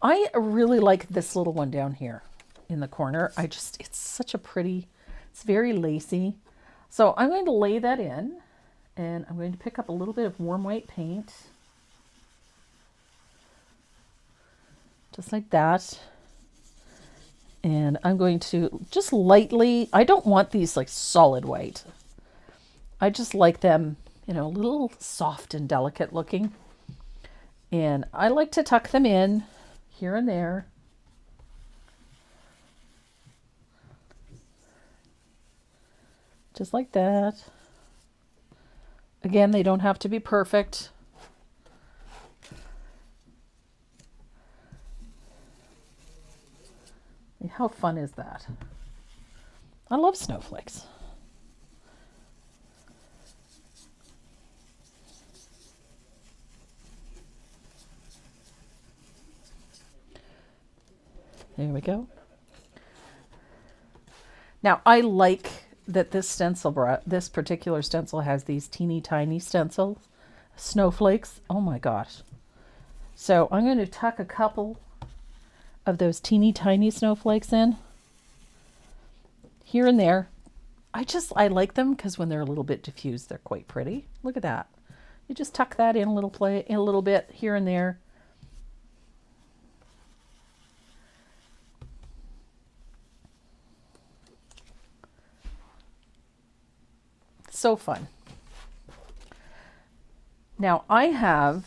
[SPEAKER 1] I really like this little one down here in the corner. It's such a pretty, it's very lacy. So I'm going to lay that in, and I'm going to pick up a little bit of warm white paint. Just like that. And I'm going to just lightly, I don't want these like solid white. I just like them, a little soft and delicate looking. And I like to tuck them in here and there. Just like that. Again, they don't have to be perfect. How fun is that? I love snowflakes. There we go. Now I like that this this particular stencil has these teeny tiny snowflakes. Oh my gosh. So I'm going to tuck a couple of those teeny tiny snowflakes in here and there. I like them because when they're a little bit diffused, they're quite pretty. Look at that. You just tuck that in a little bit here and there. So fun. Now I have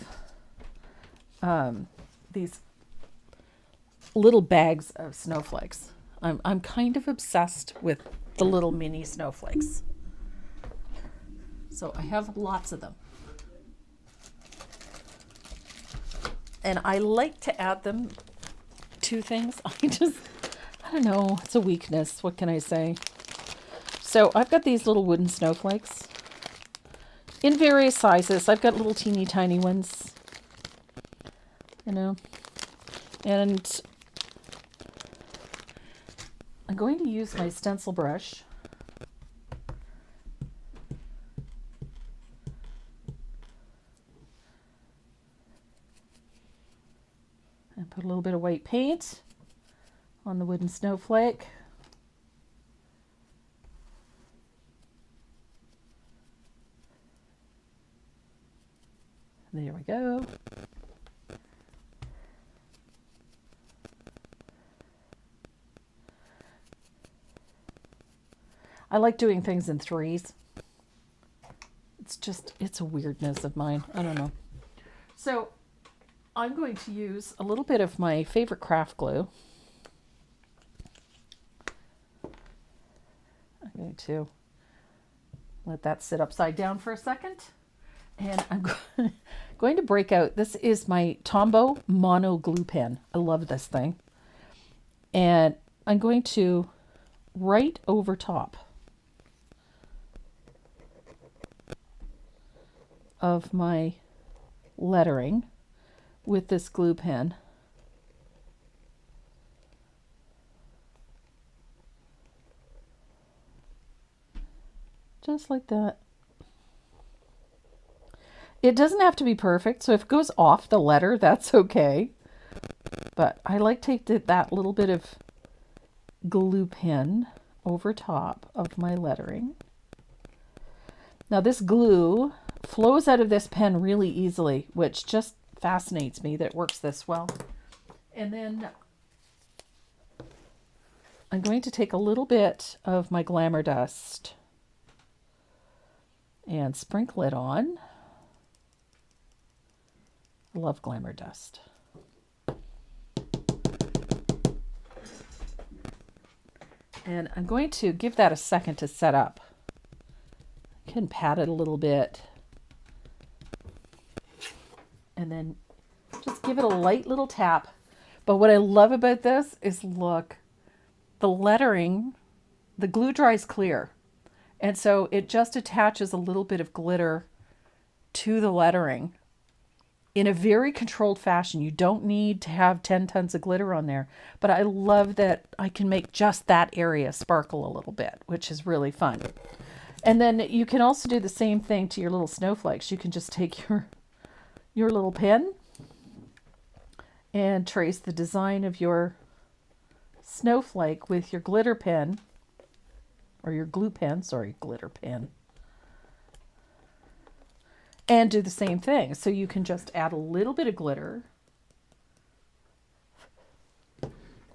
[SPEAKER 1] these little bags of snowflakes. I'm kind of obsessed with the little mini snowflakes. So I have lots of them. And I like to add them to things. I don't know, it's a weakness. What can I say? So I've got these little wooden snowflakes in various sizes. I've got little teeny tiny ones, and I'm going to use my stencil brush and put a little bit of white paint on the wooden snowflake. There we go. I like doing things in threes. It's a weirdness of mine. I don't know. So I'm going to use a little bit of my favorite craft glue. going to let that sit upside down for a second. And I'm going to break out. This is my Tombow Mono Glue Pen. I love this thing. And I'm going to right over top of my lettering with this glue pen. Just like that. It doesn't have to be perfect, so if it goes off the letter, that's okay. But I like to take that little bit of glue pen over top of my lettering. Now this glue flows out of this pen really easily, which just fascinates me that it works this well. And then I'm going to take a little bit of my Glamour Dust and sprinkle it on. I love Glamour Dust. And I'm going to give that a second to set up. I can pat it a little bit. And then just give it a light little tap. But what I love about this is, look, the lettering, the glue dries clear. And so it just attaches a little bit of glitter to the lettering in a very controlled fashion. You don't need to have 10 tons of glitter on there. But I love that I can make just that area sparkle a little bit, which is really fun. And then you can also do the same thing to your little snowflakes. You can just take your little pen and trace the design of your snowflake with your glitter pen, or your glue pen, sorry, glitter pen. And do the same thing. So you can just add a little bit of glitter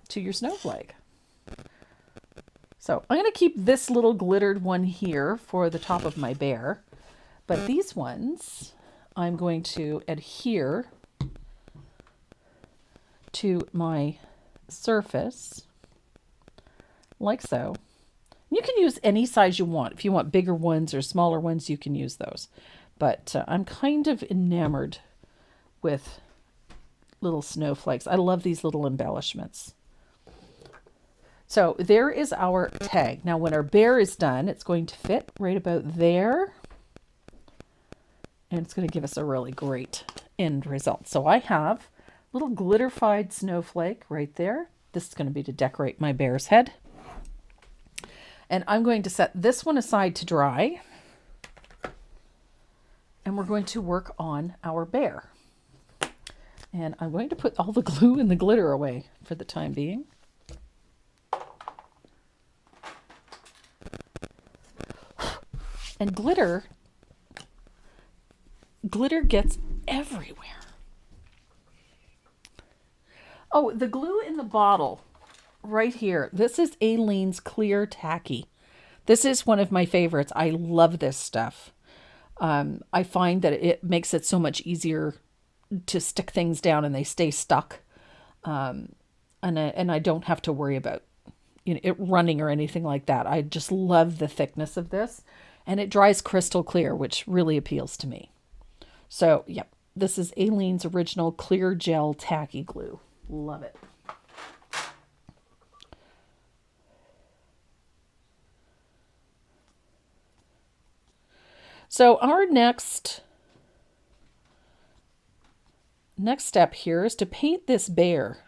[SPEAKER 1] to your snowflake. So I'm going to keep this little glittered one here for the top of my bear. But these ones I'm going to adhere to my surface like so. You can use any size you want. If you want bigger ones or smaller ones, you can use those. But I'm kind of enamored with little snowflakes. I love these little embellishments. So there is our tag. Now when our bear is done, it's going to fit right about there. And it's going to give us a really great end result. So I have a little glitterified snowflake right there. This is going to be to decorate my bear's head. And I'm going to set this one aside to dry. And we're going to work on our bear. And I'm going to put all the glue and the glitter away for the time being. And glitter gets everywhere. Oh, the glue in the bottle right here. This is Aleene's Clear Tacky. This is one of my favorites. I love this stuff. I find that it makes it so much easier to stick things down and they stay stuck. And I don't have to worry about it running or anything like that. I just love the thickness of this. And it dries crystal clear, which really appeals to me. So, yep, this is Aleene's original Clear Gel Tacky Glue. Love it. So our next step here is to paint this bear.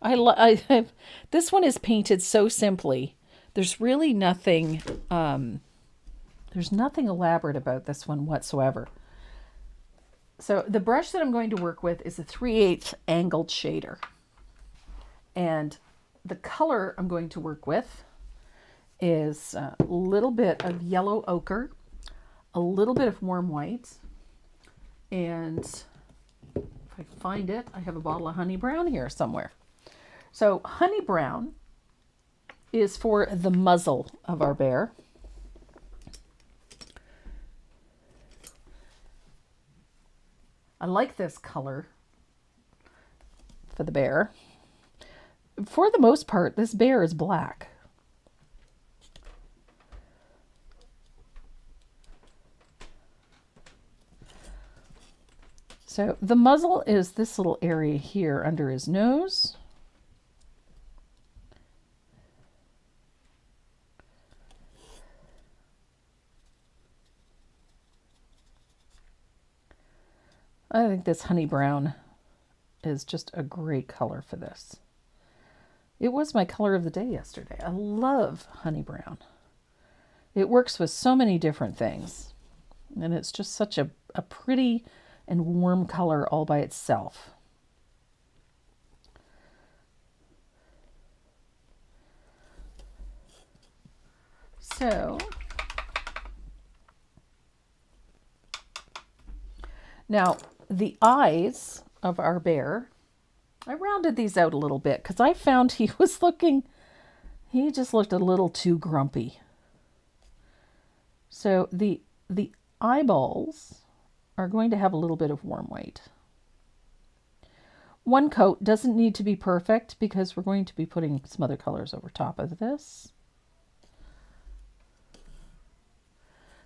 [SPEAKER 1] This one is painted so simply. There's really nothing, there's nothing elaborate about this one whatsoever. So the brush that I'm going to work with is a 3/8 angled shader. And the color I'm going to work with is a little bit of yellow ochre, a little bit of warm white, and if I can find it, I have a bottle of honey brown here somewhere. So honey brown is for the muzzle of our bear. I like this color for the bear. for the most part, this bear is black. So the muzzle is this little area here under his nose. I think this honey brown is just a great color for this. It was my color of the day yesterday. I love honey brown. It works with so many different things. And it's just such a pretty and warm color all by itself. So now the eyes of our bear, I rounded these out a little bit because I found he just looked a little too grumpy. So the eyeballs are going to have a little bit of warm white. One coat doesn't need to be perfect because we're going to be putting some other colors over top of this.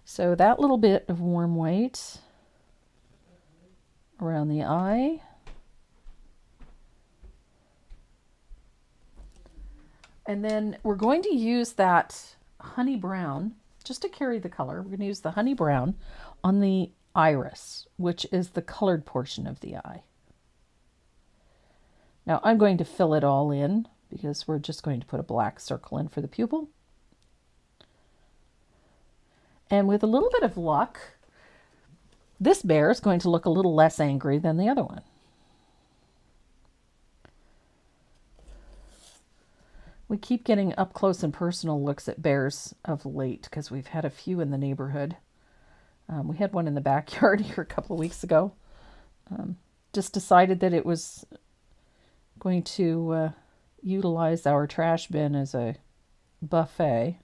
[SPEAKER 1] So that little bit of warm white around the eye. And then we're going to use that honey brown, just to carry the color. We're going to use the honey brown on the iris, which is the colored portion of the eye. Now I'm going to fill it all in because we're just going to put a black circle in for the pupil. And with a little bit of luck, this bear is going to look a little less angry than the other one. We keep getting up close and personal looks at bears of late because we've had a few in the neighborhood. We had one in the backyard here a couple of weeks ago. Just decided that it was going to utilize our trash bin as a buffet.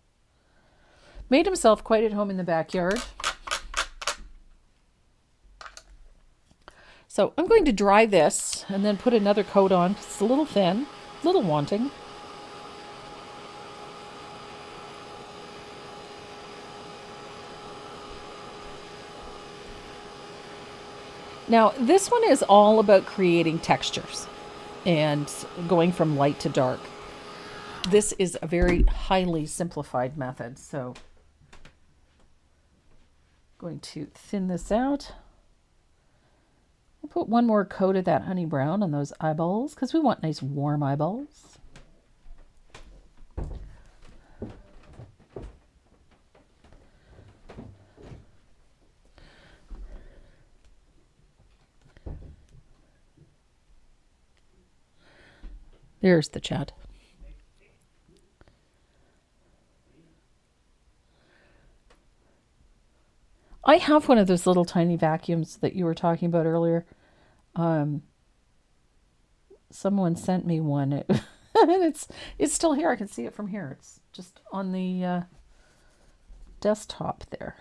[SPEAKER 1] Made himself quite at home in the backyard. So I'm going to dry this and then put another coat on. It's a little thin, a little wanting. Now, this one is all about creating textures and going from light to dark. This is a very highly simplified method, so I'm going to thin this out. I'll put one more coat of that honey brown on those eyeballs because we want nice warm eyeballs. There's the chat. I have one of those little tiny vacuums that you were talking about earlier. Someone sent me one. And it's still here. I can see it from here. It's just on the desktop there.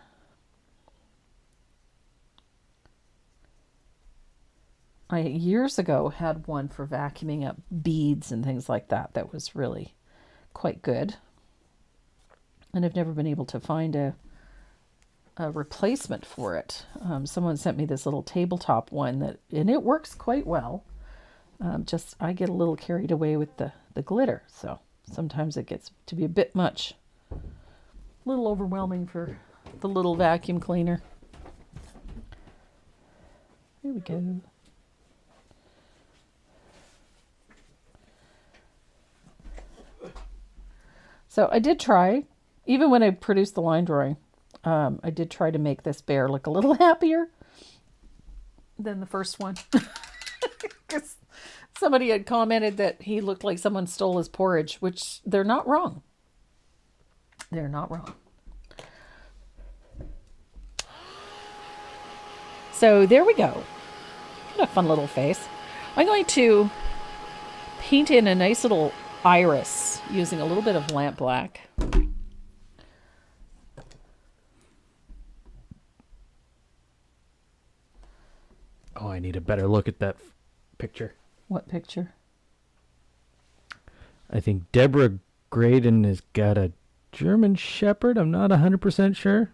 [SPEAKER 1] I years ago had one for vacuuming up beads and things like that. That was really quite good. And I've never been able to find a replacement for it. Someone sent me this little tabletop one and it works quite well. Just I get a little carried away with the glitter, so sometimes it gets to be a bit much. A little overwhelming for the little vacuum cleaner. There we go. So I did try, even when I produced the line drawing, I did try to make this bear look a little happier than the first one. Because somebody had commented that he looked like someone stole his porridge, which they're not wrong. They're not wrong. So there we go. What a fun little face. I'm going to paint in a nice little iris using a little bit of lamp black.
[SPEAKER 2] Oh, I need a better look at that picture.
[SPEAKER 1] What picture?
[SPEAKER 2] I think Deborah Graydon has got a German Shepherd. I'm not 100% sure.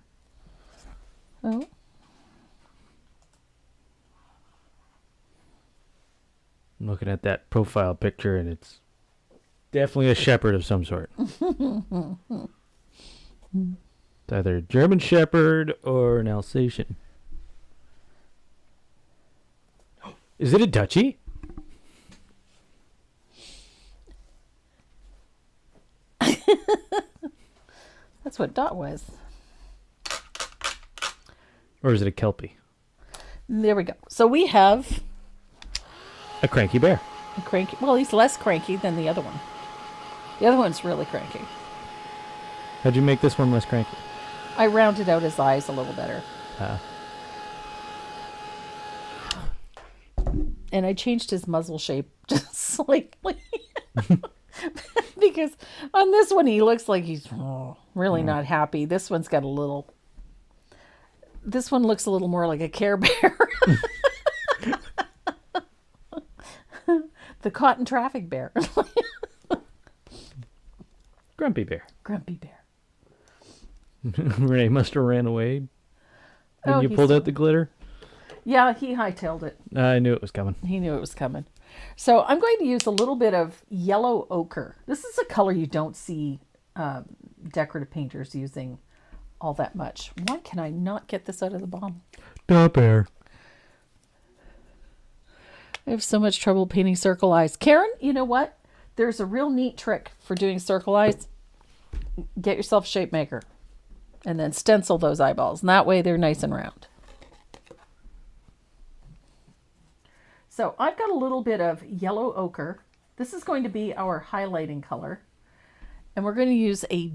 [SPEAKER 1] Oh.
[SPEAKER 2] I'm looking at that profile picture, and it's definitely a shepherd of some sort. It's either a German Shepherd or an Alsatian. Is it a Dutchie?
[SPEAKER 1] That's what Dot was.
[SPEAKER 2] Or is it a Kelpie?
[SPEAKER 1] There we go. So we have
[SPEAKER 2] A cranky bear.
[SPEAKER 1] a cranky. Well, he's less cranky than the other one. The other one's really cranky.
[SPEAKER 2] How'd you make this one less cranky?
[SPEAKER 1] I rounded out his eyes a little better. And I changed his muzzle shape just slightly. Because on this one, he looks like he's really not happy. This one's got a little... This one looks a little more like a Care Bear. The cotton traffic bear.
[SPEAKER 2] Grumpy bear.
[SPEAKER 1] Grumpy bear.
[SPEAKER 2] Renee must have ran away when
[SPEAKER 1] Oh,
[SPEAKER 2] you
[SPEAKER 1] he's
[SPEAKER 2] pulled out
[SPEAKER 1] still-
[SPEAKER 2] the glitter.
[SPEAKER 1] Yeah, he hightailed it.
[SPEAKER 2] I knew it was coming.
[SPEAKER 1] He knew it was coming. So I'm going to use a little bit of yellow ochre. This is a color you don't see decorative painters using all that much. Why can I not get this out of the bottle?
[SPEAKER 2] Da bear.
[SPEAKER 1] I have so much trouble painting circle eyes. Karen, you know what? There's a real neat trick for doing circle eyes. Get yourself a shape maker and then stencil those eyeballs. And that way they're nice and round. So I've got a little bit of yellow ochre. This is going to be our highlighting color. And we're going to use a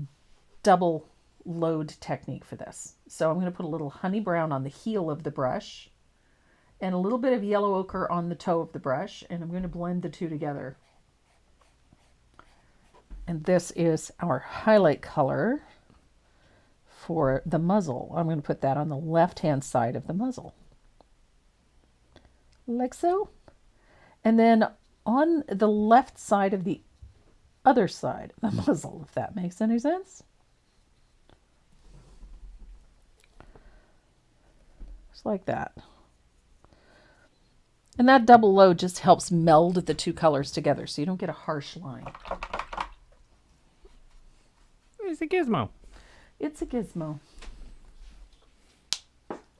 [SPEAKER 1] double load technique for this. So I'm going to put a little honey brown on the heel of the brush and a little bit of yellow ochre on the toe of the brush. And I'm going to blend the two together. And this is our highlight color for the muzzle. I'm going to put that on the left-hand side of the muzzle. Like so. And then on the left side of the other side of the muzzle, if that makes any sense. Just like that. And that double load just helps meld the two colors together so you don't get a harsh line.
[SPEAKER 2] It's a gizmo.
[SPEAKER 1] It's a gizmo.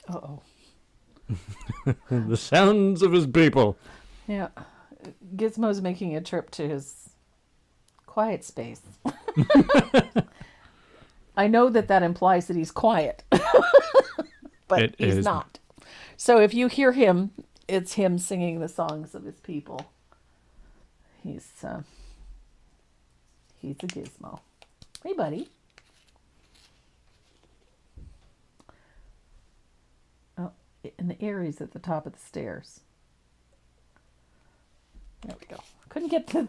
[SPEAKER 1] Uh-oh.
[SPEAKER 2] The sounds of his people.
[SPEAKER 1] Yeah. Gizmo's making a trip to his quiet space. I know that implies that he's quiet. But he's not. So if you hear him, it's him singing the songs of his people. He's a gizmo. Hey, buddy. Oh, and the Aries at the top of the stairs. There we go. Couldn't get the...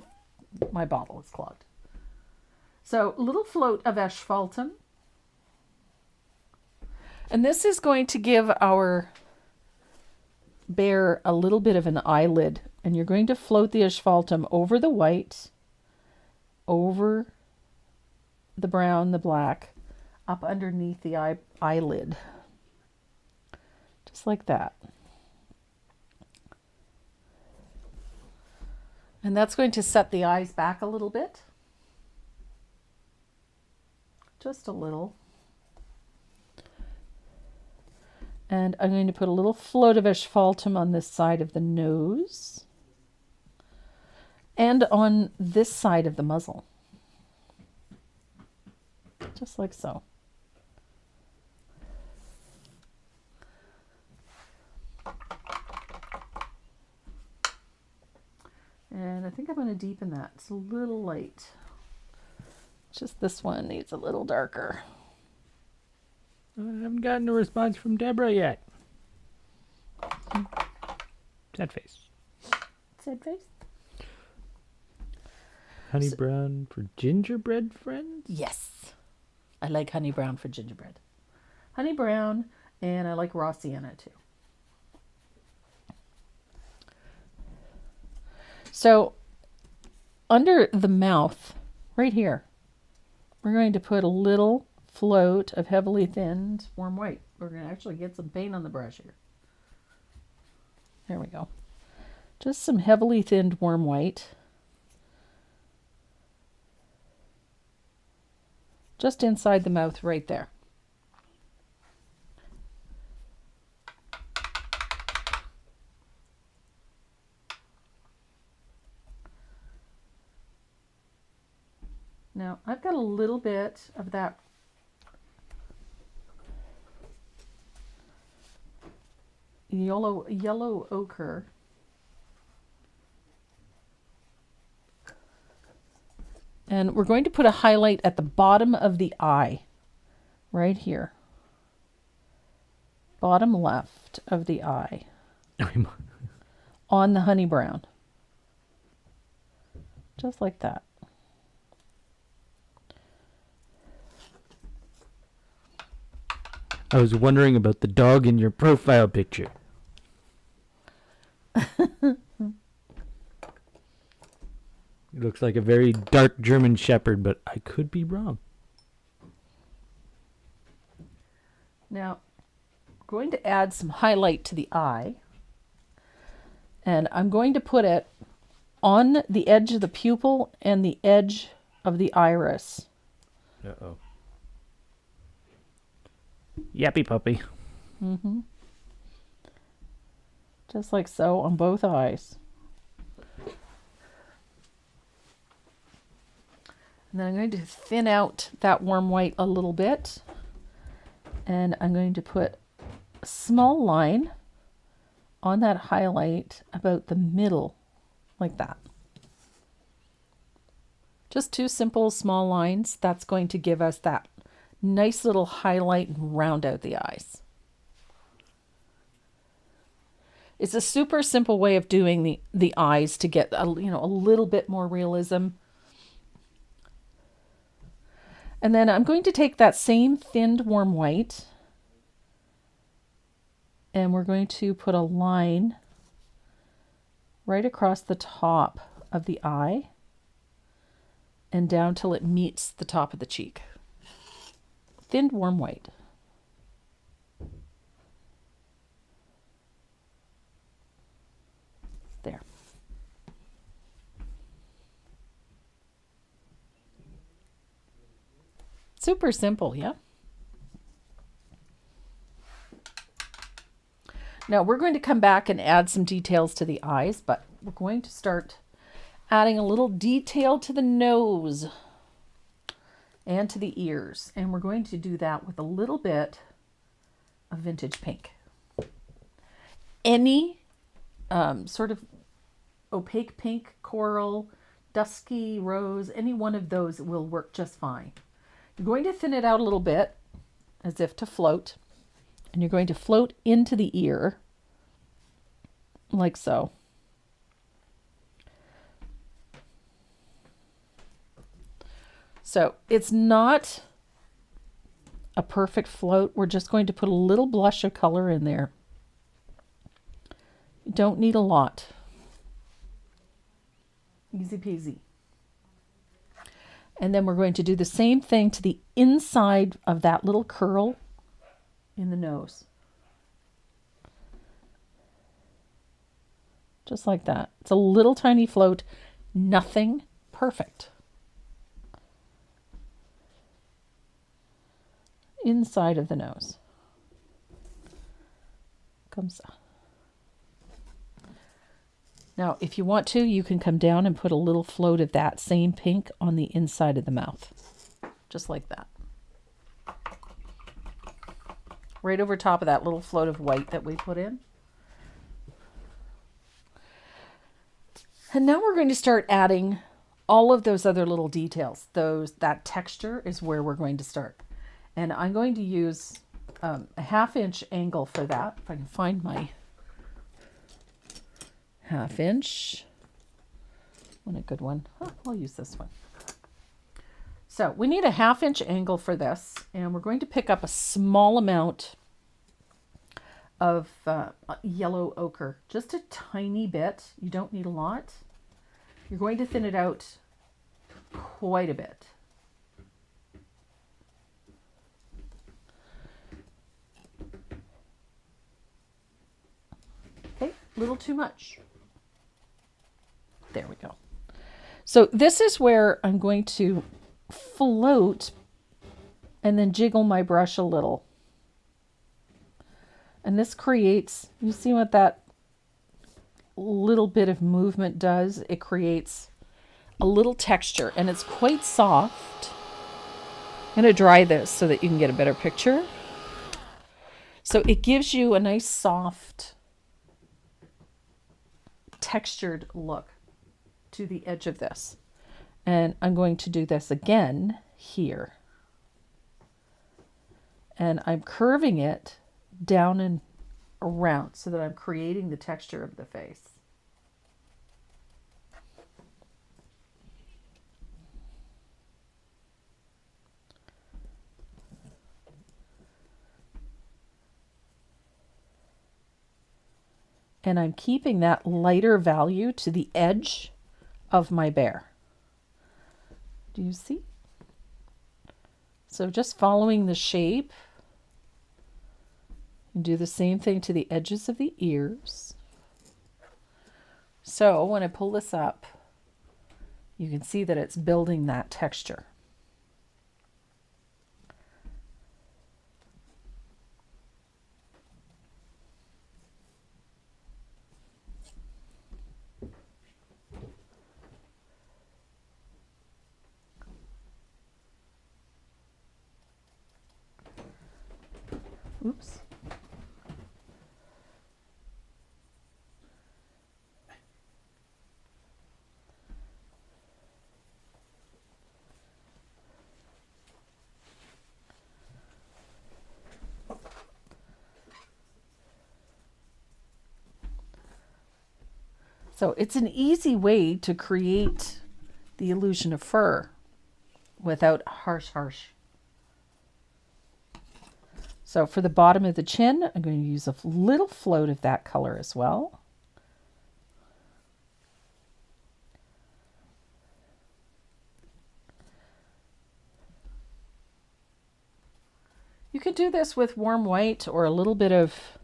[SPEAKER 1] My bottle is clogged. So, a little float of asphaltum. And this is going to give our bear a little bit of an eyelid. And you're going to float the asphaltum over the white, over the brown, the black, up underneath the eyelid. Just like that. And that's going to set the eyes back a little bit. Just a little. And I'm going to put a little float of asphaltum on this side of the nose. And on this side of the muzzle. Just like so. And I think I'm going to deepen that. It's a little light. Just this one needs a little darker.
[SPEAKER 2] I haven't gotten a response from Deborah yet. Sad face.
[SPEAKER 1] Sad face?
[SPEAKER 2] Honey brown for gingerbread friends?
[SPEAKER 1] Yes. I like honey brown for gingerbread. Honey brown, and I like raw sienna too. So under the mouth, right here, we're going to put a little float of heavily thinned warm white. We're going to actually get some paint on the brush here. There we go. Just some heavily thinned warm white. Just inside the mouth right there. Now, I've got a little bit of that yellow ochre. And we're going to put a highlight at the bottom of the eye, right here. Bottom left of the eye. On the honey brown. Just like that.
[SPEAKER 2] I was wondering about the dog in your profile picture. It looks like a very dark German Shepherd, but I could be wrong.
[SPEAKER 1] Now, I'm going to add some highlight to the eye. And I'm going to put it on the edge of the pupil and the edge of the iris.
[SPEAKER 2] Uh-oh. Yappy puppy.
[SPEAKER 1] Mm-hmm. Just like so on both eyes. And then I'm going to thin out that warm white a little bit. And I'm going to put a small line on that highlight about the middle, like that. Just two simple small lines. That's going to give us that nice little highlight and round out the eyes. It's a super simple way of doing the eyes to get a little bit more realism. And then I'm going to take that same thinned warm white and we're going to put a line right across the top of the eye and down till it meets the top of the cheek. Thinned warm white. There. Super simple, yeah? Now we're going to come back and add some details to the eyes, but we're going to start adding a little detail to the nose and to the ears. And we're going to do that with a little bit of vintage pink. Any sort of opaque pink, coral, dusky rose, any one of those will work just fine. You're going to thin it out a little bit as if to float. And you're going to float into the ear like so. So it's not a perfect float. We're just going to put a little blush of color in there. You don't need a lot. Easy peasy. And then we're going to do the same thing to the inside of that little curl in the nose. Just like that. It's a little tiny float, nothing perfect. Inside of the nose. Comes up. Now, if you want to, you can come down and put a little float of that same pink on the inside of the mouth. Just like that. Right over top of that little float of white that we put in. And now we're going to start adding all of those other little details. That texture is where we're going to start. And I'm going to use a 1/2 inch angle for that. If I can find my 1/2 inch. What a good one. I'll use this one. So we need a 1/2 inch angle for this. And we're going to pick up a small amount of yellow ochre. Just a tiny bit. You don't need a lot. You're going to thin it out quite a bit. Okay, a little too much. There we go. So this is where I'm going to float and then jiggle my brush a little. And this creates, you see what that little bit of movement does? It creates a little texture, and it's quite soft. I'm going to dry this so that you can get a better picture. So it gives you a nice soft textured look to the edge of this. And I'm going to do this again here. And I'm curving it down and around so that I'm creating the texture of the face. And I'm keeping that lighter value to the edge of my bear. Do you see? So just following the shape. And do the same thing to the edges of the ears. So when I pull this up, you can see that it's building that texture. Oops. So it's an easy way to create the illusion of fur without harsh. So for the bottom of the chin, I'm going to use a little float of that color as well. You could do this with warm white or a little bit of,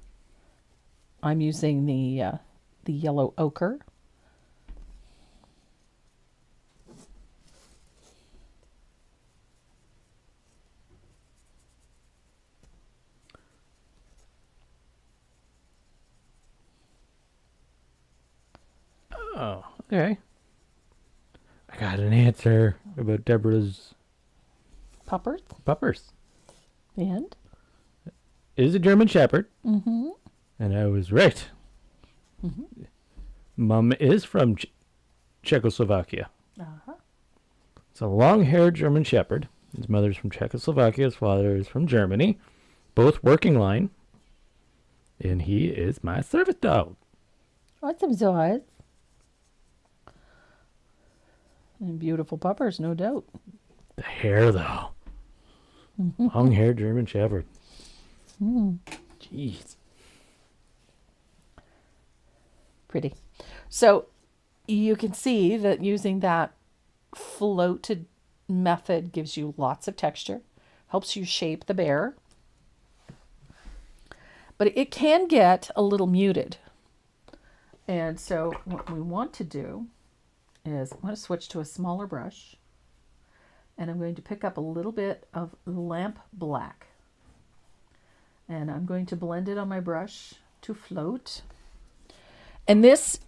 [SPEAKER 1] I'm using the yellow ochre.
[SPEAKER 2] Oh, okay. I got an answer about Deborah's
[SPEAKER 1] Puppers.
[SPEAKER 2] puppers.
[SPEAKER 1] And?
[SPEAKER 2] It is a German Shepherd.
[SPEAKER 1] Mm-hmm.
[SPEAKER 2] And I was right.
[SPEAKER 1] Mm-hmm.
[SPEAKER 2] Mum is from Czechoslovakia.
[SPEAKER 1] Uh-huh.
[SPEAKER 2] It's a long-haired German Shepherd. His mother's from Czechoslovakia. His father is from Germany. Both working line. And he is my service dog.
[SPEAKER 1] Awesome, Zoaz. And beautiful puppers, no doubt.
[SPEAKER 2] The hair, though. Long-haired German Shepherd. Jeez.
[SPEAKER 1] Pretty. So you can see that using that floated method gives you lots of texture, helps you shape the bear. But it can get a little muted. And so what we want to do is I'm going to switch to a smaller brush. And I'm going to pick up a little bit of lamp black. And I'm going to blend it on my brush to float. And this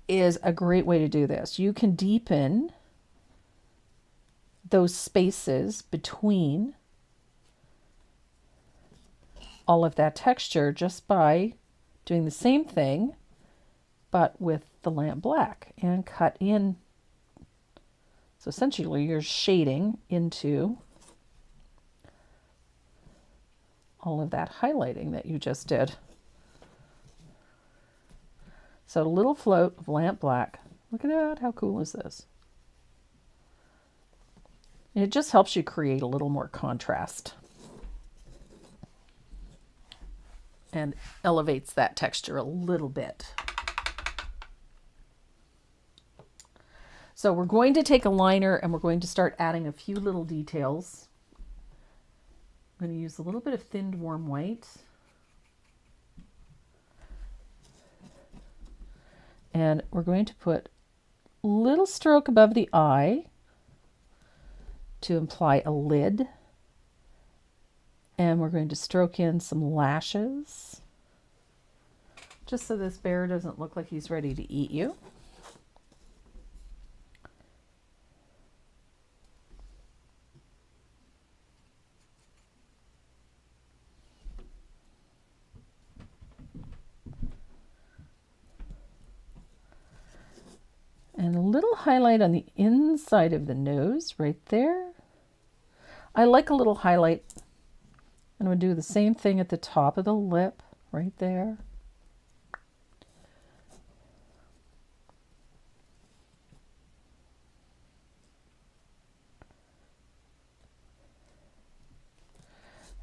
[SPEAKER 1] is a great way to do this. You can deepen those spaces between all of that texture just by doing the same thing, but with the lamp black, and cut in. So essentially you're shading into all of that highlighting that you just did. So a little float of lamp black. Look at that, how cool is this? And it just helps you create a little more contrast and elevates that texture a little bit. So we're going to take a liner and we're going to start adding a few little details. I'm going to use a little bit of thinned warm white. And we're going to put a little stroke above the eye to imply a lid. And we're going to stroke in some lashes, just so this bear doesn't look like he's ready to eat you. And a little highlight on the inside of the nose, right there. I like a little highlight. I'm going to do the same thing at the top of the lip, right there.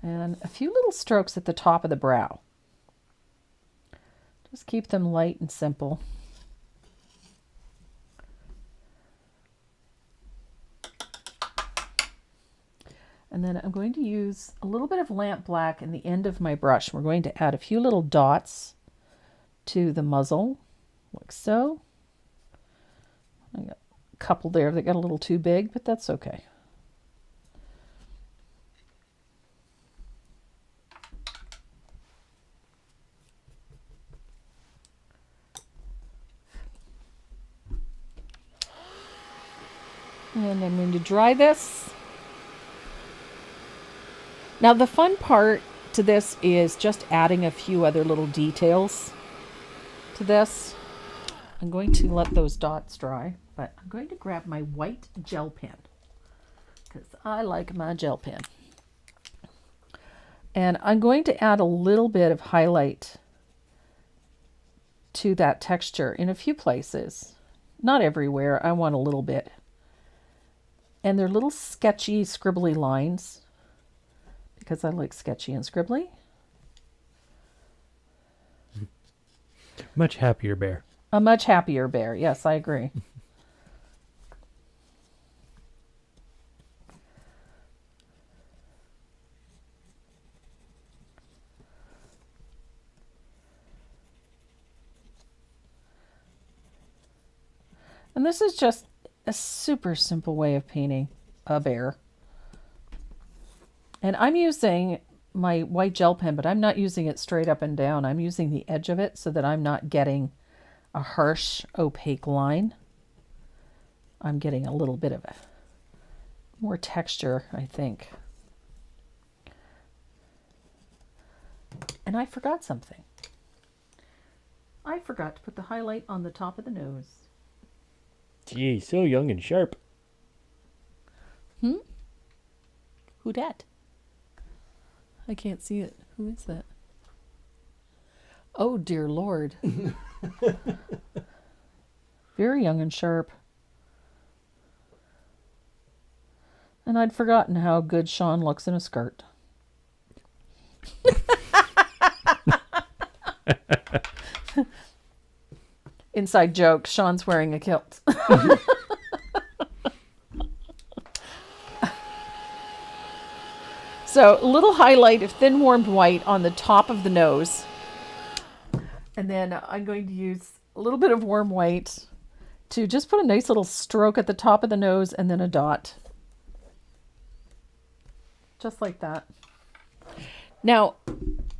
[SPEAKER 1] And a few little strokes at the top of the brow. Just keep them light and simple. And then I'm going to use a little bit of lamp black in the end of my brush. We're going to add a few little dots to the muzzle, like so. I got a couple there that got a little too big, but that's okay. And I'm going to dry this. Now the fun part to this is just adding a few other little details to this. I'm going to let those dots dry, but I'm going to grab my white gel pen because I like my gel pen. And I'm going to add a little bit of highlight to that texture in a few places. Not everywhere, I want a little bit. And they're little sketchy, scribbly lines, because I like sketchy and scribbly.
[SPEAKER 2] Much happier bear.
[SPEAKER 1] A much happier bear. Yes, I agree. And this is just a super simple way of painting a bear. And I'm using my white gel pen, but I'm not using it straight up and down. I'm using the edge of it so that I'm not getting a harsh, opaque line. I'm getting a little bit of a more texture, I think. And I forgot something. I forgot to put the highlight on the top of the nose.
[SPEAKER 2] Gee, so young and sharp.
[SPEAKER 1] Who dat? I can't see it. Who is that? Oh, dear Lord. Very young and sharp. And I'd forgotten how good Sean looks in a skirt. Inside joke, Sean's wearing a kilt. So a little highlight of thin warmed white on the top of the nose. And then I'm going to use a little bit of warm white to just put a nice little stroke at the top of the nose and then a dot. Just like that. Now,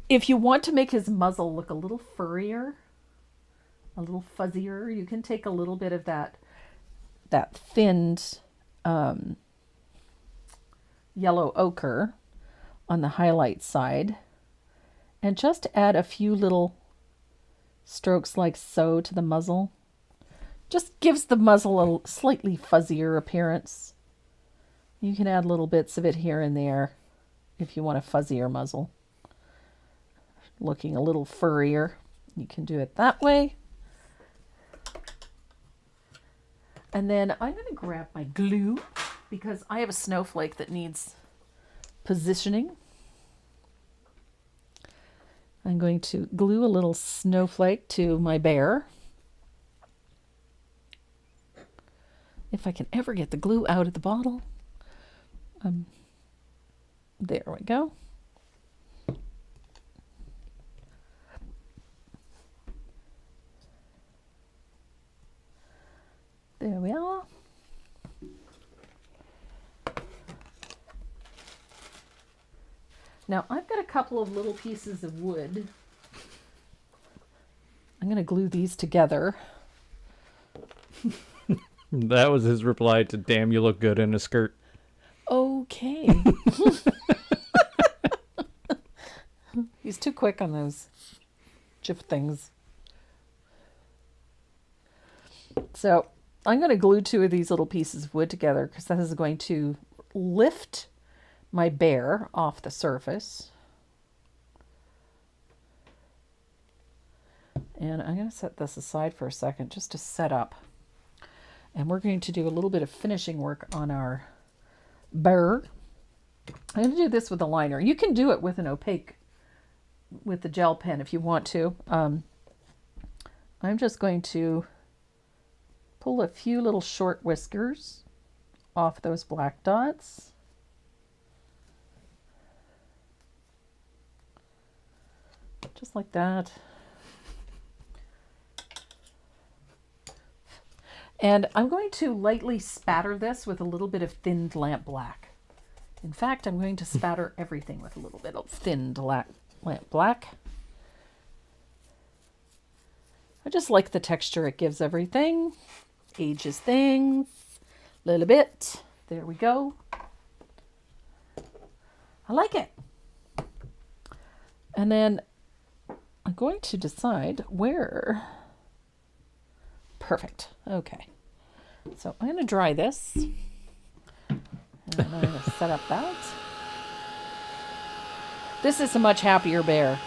[SPEAKER 1] if you want to make his muzzle look a little furrier, a little fuzzier, you can take a little bit of that thinned yellow ochre on the highlight side and just add a few little strokes like so to the muzzle. Just gives the muzzle a slightly fuzzier appearance. You can add little bits of it here and there if you want a fuzzier muzzle. Looking a little furrier, you can do it that way. And then I'm going to grab my glue because I have a snowflake that needs positioning. I'm going to glue a little snowflake to my bear. If I can ever get the glue out of the bottle. There we go. There we are. Now I've got a couple of little pieces of wood. I'm going to glue these together.
[SPEAKER 2] That was his reply to "Damn, you look good in a skirt."
[SPEAKER 1] Okay. He's too quick on those GIF things. So I'm going to glue two of these little pieces of wood together because that is going to lift my bear off the surface. And I'm going to set this aside for a second just to set up. And we're going to do a little bit of finishing work on our bear. I'm going to do this with a liner. You can do it with an opaque, with the gel pen if you want to. I'm just going to pull a few little short whiskers off those black dots. Just like that. And I'm going to lightly spatter this with a little bit of thinned lamp black. In fact, I'm going to spatter everything with a little bit of thinned lamp black. I just like the texture it gives everything. Ages things a little bit. There we go. I like it. And then I'm going to decide where. Perfect. Okay. So I'm going to dry this. And I'm going to set up that. This is a much happier bear.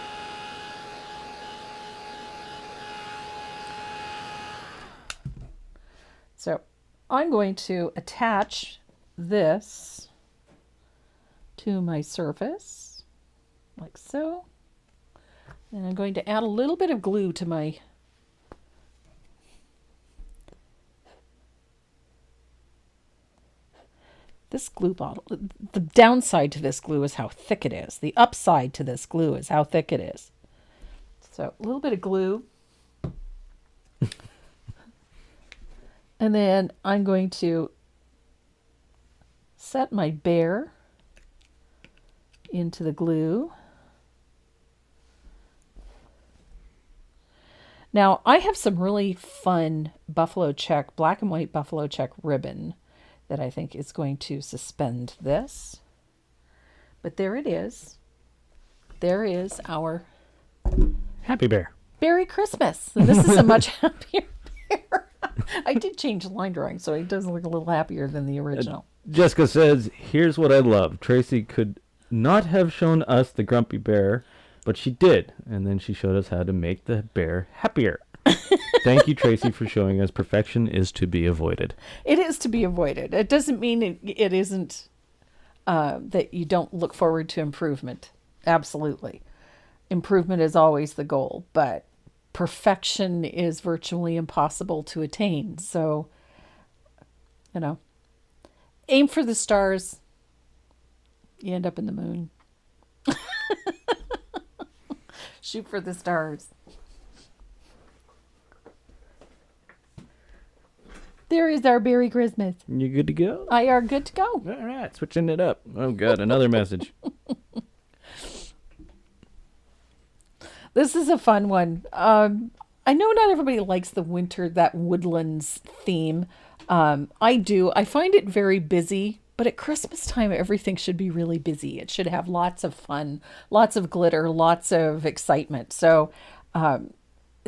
[SPEAKER 1] So I'm going to attach this to my surface like so. And I'm going to add a little bit of glue to my this glue bottle. The downside to this glue is how thick it is. The upside to this glue is how thick it is. So a little bit of glue. And then I'm going to set my bear into the glue. Now I have some really fun buffalo check, black and white buffalo check ribbon that I think is going to suspend this. But there it is. There is our
[SPEAKER 2] Happy bear.
[SPEAKER 1] Beary Christmas. And this is a much happier bear. I did change the line drawing, so it does look a little happier than the original.
[SPEAKER 2] Jessica says, "Here's what I love. Tracy could not have shown us the grumpy bear, but she did. And then she showed us how to make the bear happier." Thank you, Tracy, for showing us perfection is to be avoided.
[SPEAKER 1] It is to be avoided. It doesn't mean it isn't that you don't look forward to improvement. Absolutely. Improvement is always the goal, but perfection is virtually impossible to attain. So, aim for the stars. You end up in the moon. Shoot for the stars. There is our Beary Christmas.
[SPEAKER 2] You good to go?
[SPEAKER 1] I are good to go.
[SPEAKER 2] All right, switching it up. Oh, God, another message.
[SPEAKER 1] This is a fun one. I know not everybody likes the winter, that woodlands theme. I do. I find it very busy, but at Christmas time, everything should be really busy. It should have lots of fun, lots of glitter, lots of excitement. So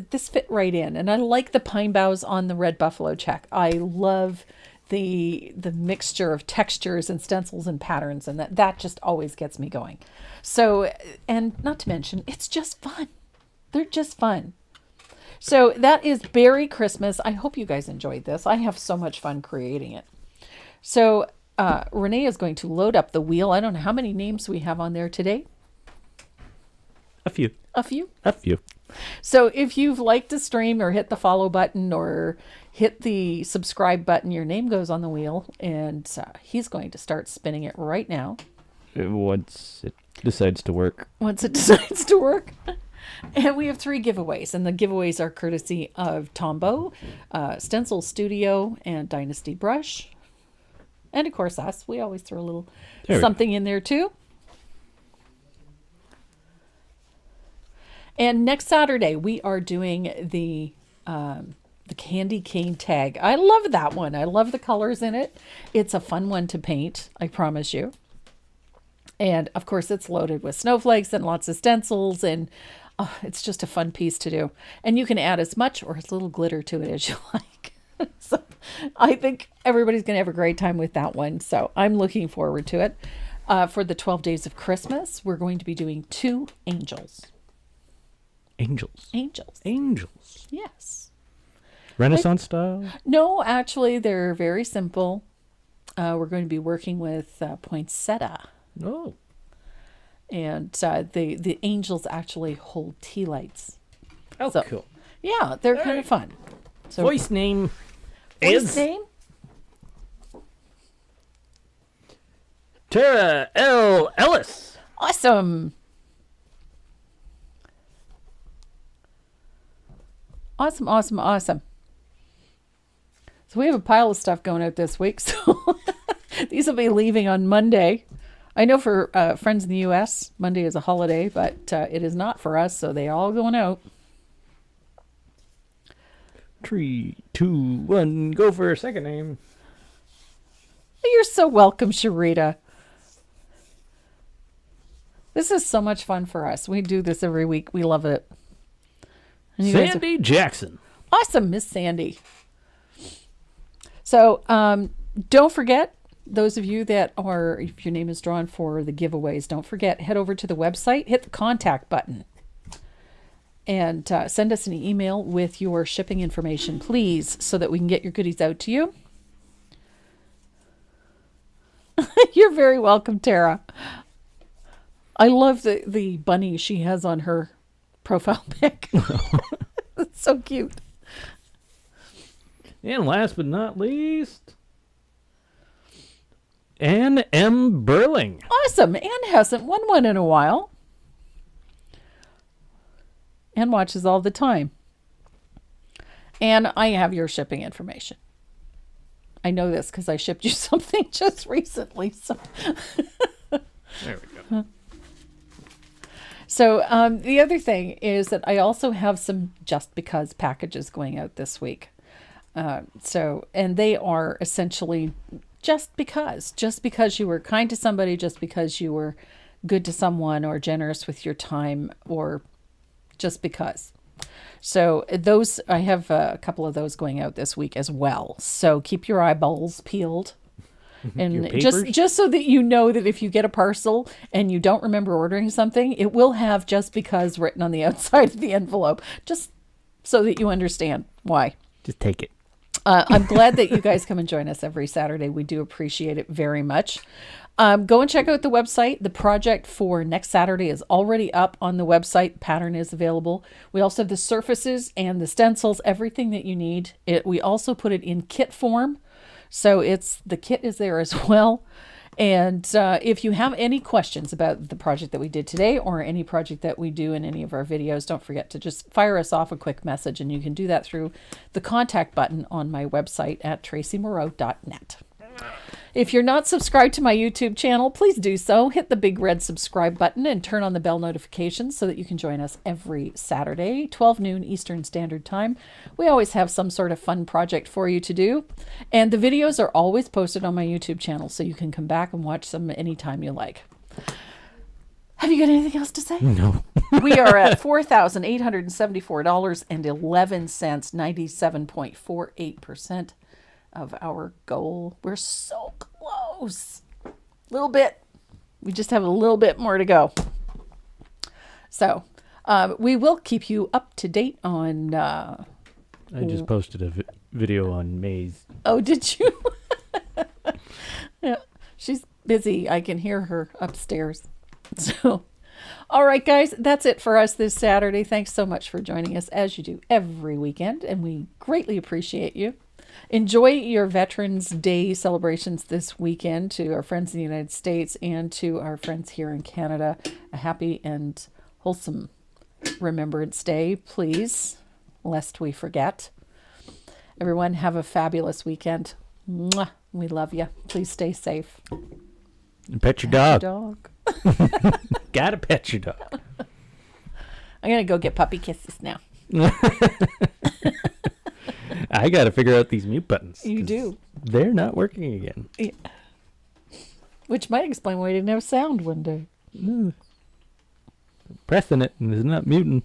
[SPEAKER 1] this fit right in. And I like the pine boughs on the red buffalo check. I love the mixture of textures and stencils and patterns, and that just always gets me going. So, and not to mention, it's just fun. They're just fun. So that is Beary Christmas. I hope you guys enjoyed this. I have so much fun creating it. So Renee is going to load up the wheel. I don't know how many names we have on there today.
[SPEAKER 2] A few.
[SPEAKER 1] A few.
[SPEAKER 2] A few.
[SPEAKER 1] So if you've liked the stream or hit the follow button or hit the subscribe button, your name goes on the wheel, and he's going to start spinning it right now.
[SPEAKER 2] Once it decides to work.
[SPEAKER 1] Once it decides to work. And we have 3 giveaways, and the giveaways are courtesy of Tombow, Stencil Studio, and Dynasty Brush. And of course us. We always throw a little something in there too. And next Saturday we are doing the candy cane tag. I love that one. I love the colors in it. It's a fun one to paint, I promise you. And of course it's loaded with snowflakes and lots of stencils, and it's just a fun piece to do. And you can add as much or as little glitter to it as you like. So I think everybody's going to have a great time with that one. So I'm looking forward to it. For the 12 days of Christmas, we're going to be doing 2 angels. Angels. Yes.
[SPEAKER 2] Renaissance style?
[SPEAKER 1] No, actually, they're very simple. We're going to be working with poinsettia.
[SPEAKER 2] Oh.
[SPEAKER 1] And the angels actually hold tea lights.
[SPEAKER 2] Oh, so, cool.
[SPEAKER 1] Yeah, they're kind of fun. So,
[SPEAKER 2] voice name is Tara L. Ellis.
[SPEAKER 1] Awesome. Awesome. So we have a pile of stuff going out this week. So these will be leaving on Monday. I know for friends in the U.S., Monday is a holiday, but it is not for us, so they all going out.
[SPEAKER 2] 3, 2, 1, go for a second name.
[SPEAKER 1] You're so welcome, Sharita. This is so much fun for us. We do this every week. We love it.
[SPEAKER 2] Sandy Jackson.
[SPEAKER 1] Awesome, Miss Sandy. So don't forget, those of you that are, if your name is drawn for the giveaways, don't forget, head over to the website, hit the contact button, and send us an email with your shipping information, please, so that we can get your goodies out to you. You're very welcome, Tara. I love the bunny she has on her profile pic. It's so cute.
[SPEAKER 2] And last but not least, Ann M. Burling.
[SPEAKER 1] Awesome. Ann hasn't won one in a while. Ann watches all the time. And I have your shipping information. I know this because I shipped you something just recently. So
[SPEAKER 2] there we go.
[SPEAKER 1] So the other thing is that I also have some Just Because packages going out this week. And they are essentially just because you were kind to somebody, just because you were good to someone or generous with your time, or just because. So those, I have a couple of those going out this week as well. So keep your eyeballs peeled. And just so that you know that if you get a parcel and you don't remember ordering something, it will have Just Because written on the outside of the envelope, just so that you understand why.
[SPEAKER 2] Just take it.
[SPEAKER 1] I'm glad that you guys come and join us every Saturday. We do appreciate it very much. Go and check out the website. The project for next Saturday is already up on the website. Pattern is available. We also have the surfaces and the stencils, everything that you need. We also put it in kit form. So the kit is there as well. And if you have any questions about the project that we did today or any project that we do in any of our videos, don't forget to just fire us off a quick message. And you can do that through the contact button on my website at tracymoreau.net. If you're not subscribed to my YouTube channel, please do so. Hit the big red subscribe button and turn on the bell notifications so that you can join us every Saturday, 12 noon Eastern Standard Time. We always have some sort of fun project for you to do. And the videos are always posted on my YouTube channel, so you can come back and watch them anytime you like. Have you got anything else to say?
[SPEAKER 2] No.
[SPEAKER 1] We are at $4,874.11, 97.48% of our goal. We're so close. A little bit. We just have a little bit more to go. So we will keep you up to date on...
[SPEAKER 2] I just posted a video on maize.
[SPEAKER 1] Oh, did you? Yeah, she's busy. I can hear her upstairs. So All right, guys, that's it for us this Saturday. Thanks so much for joining us as you do every weekend, and we greatly appreciate you. Enjoy your Veterans Day celebrations this weekend to our friends in the United States and to our friends here in Canada. A happy and wholesome Remembrance Day, please, lest we forget. Everyone, have a fabulous weekend. Mwah. We love you. Please stay safe.
[SPEAKER 2] And pet your dog.
[SPEAKER 1] Dog.
[SPEAKER 2] Gotta pet your dog.
[SPEAKER 1] I'm going to go get puppy kisses now.
[SPEAKER 2] I gotta figure out these mute buttons.
[SPEAKER 1] You do.
[SPEAKER 2] They're not working again.
[SPEAKER 1] Yeah. Which might explain why I didn't have sound one day.
[SPEAKER 2] Pressing it and it's not muting.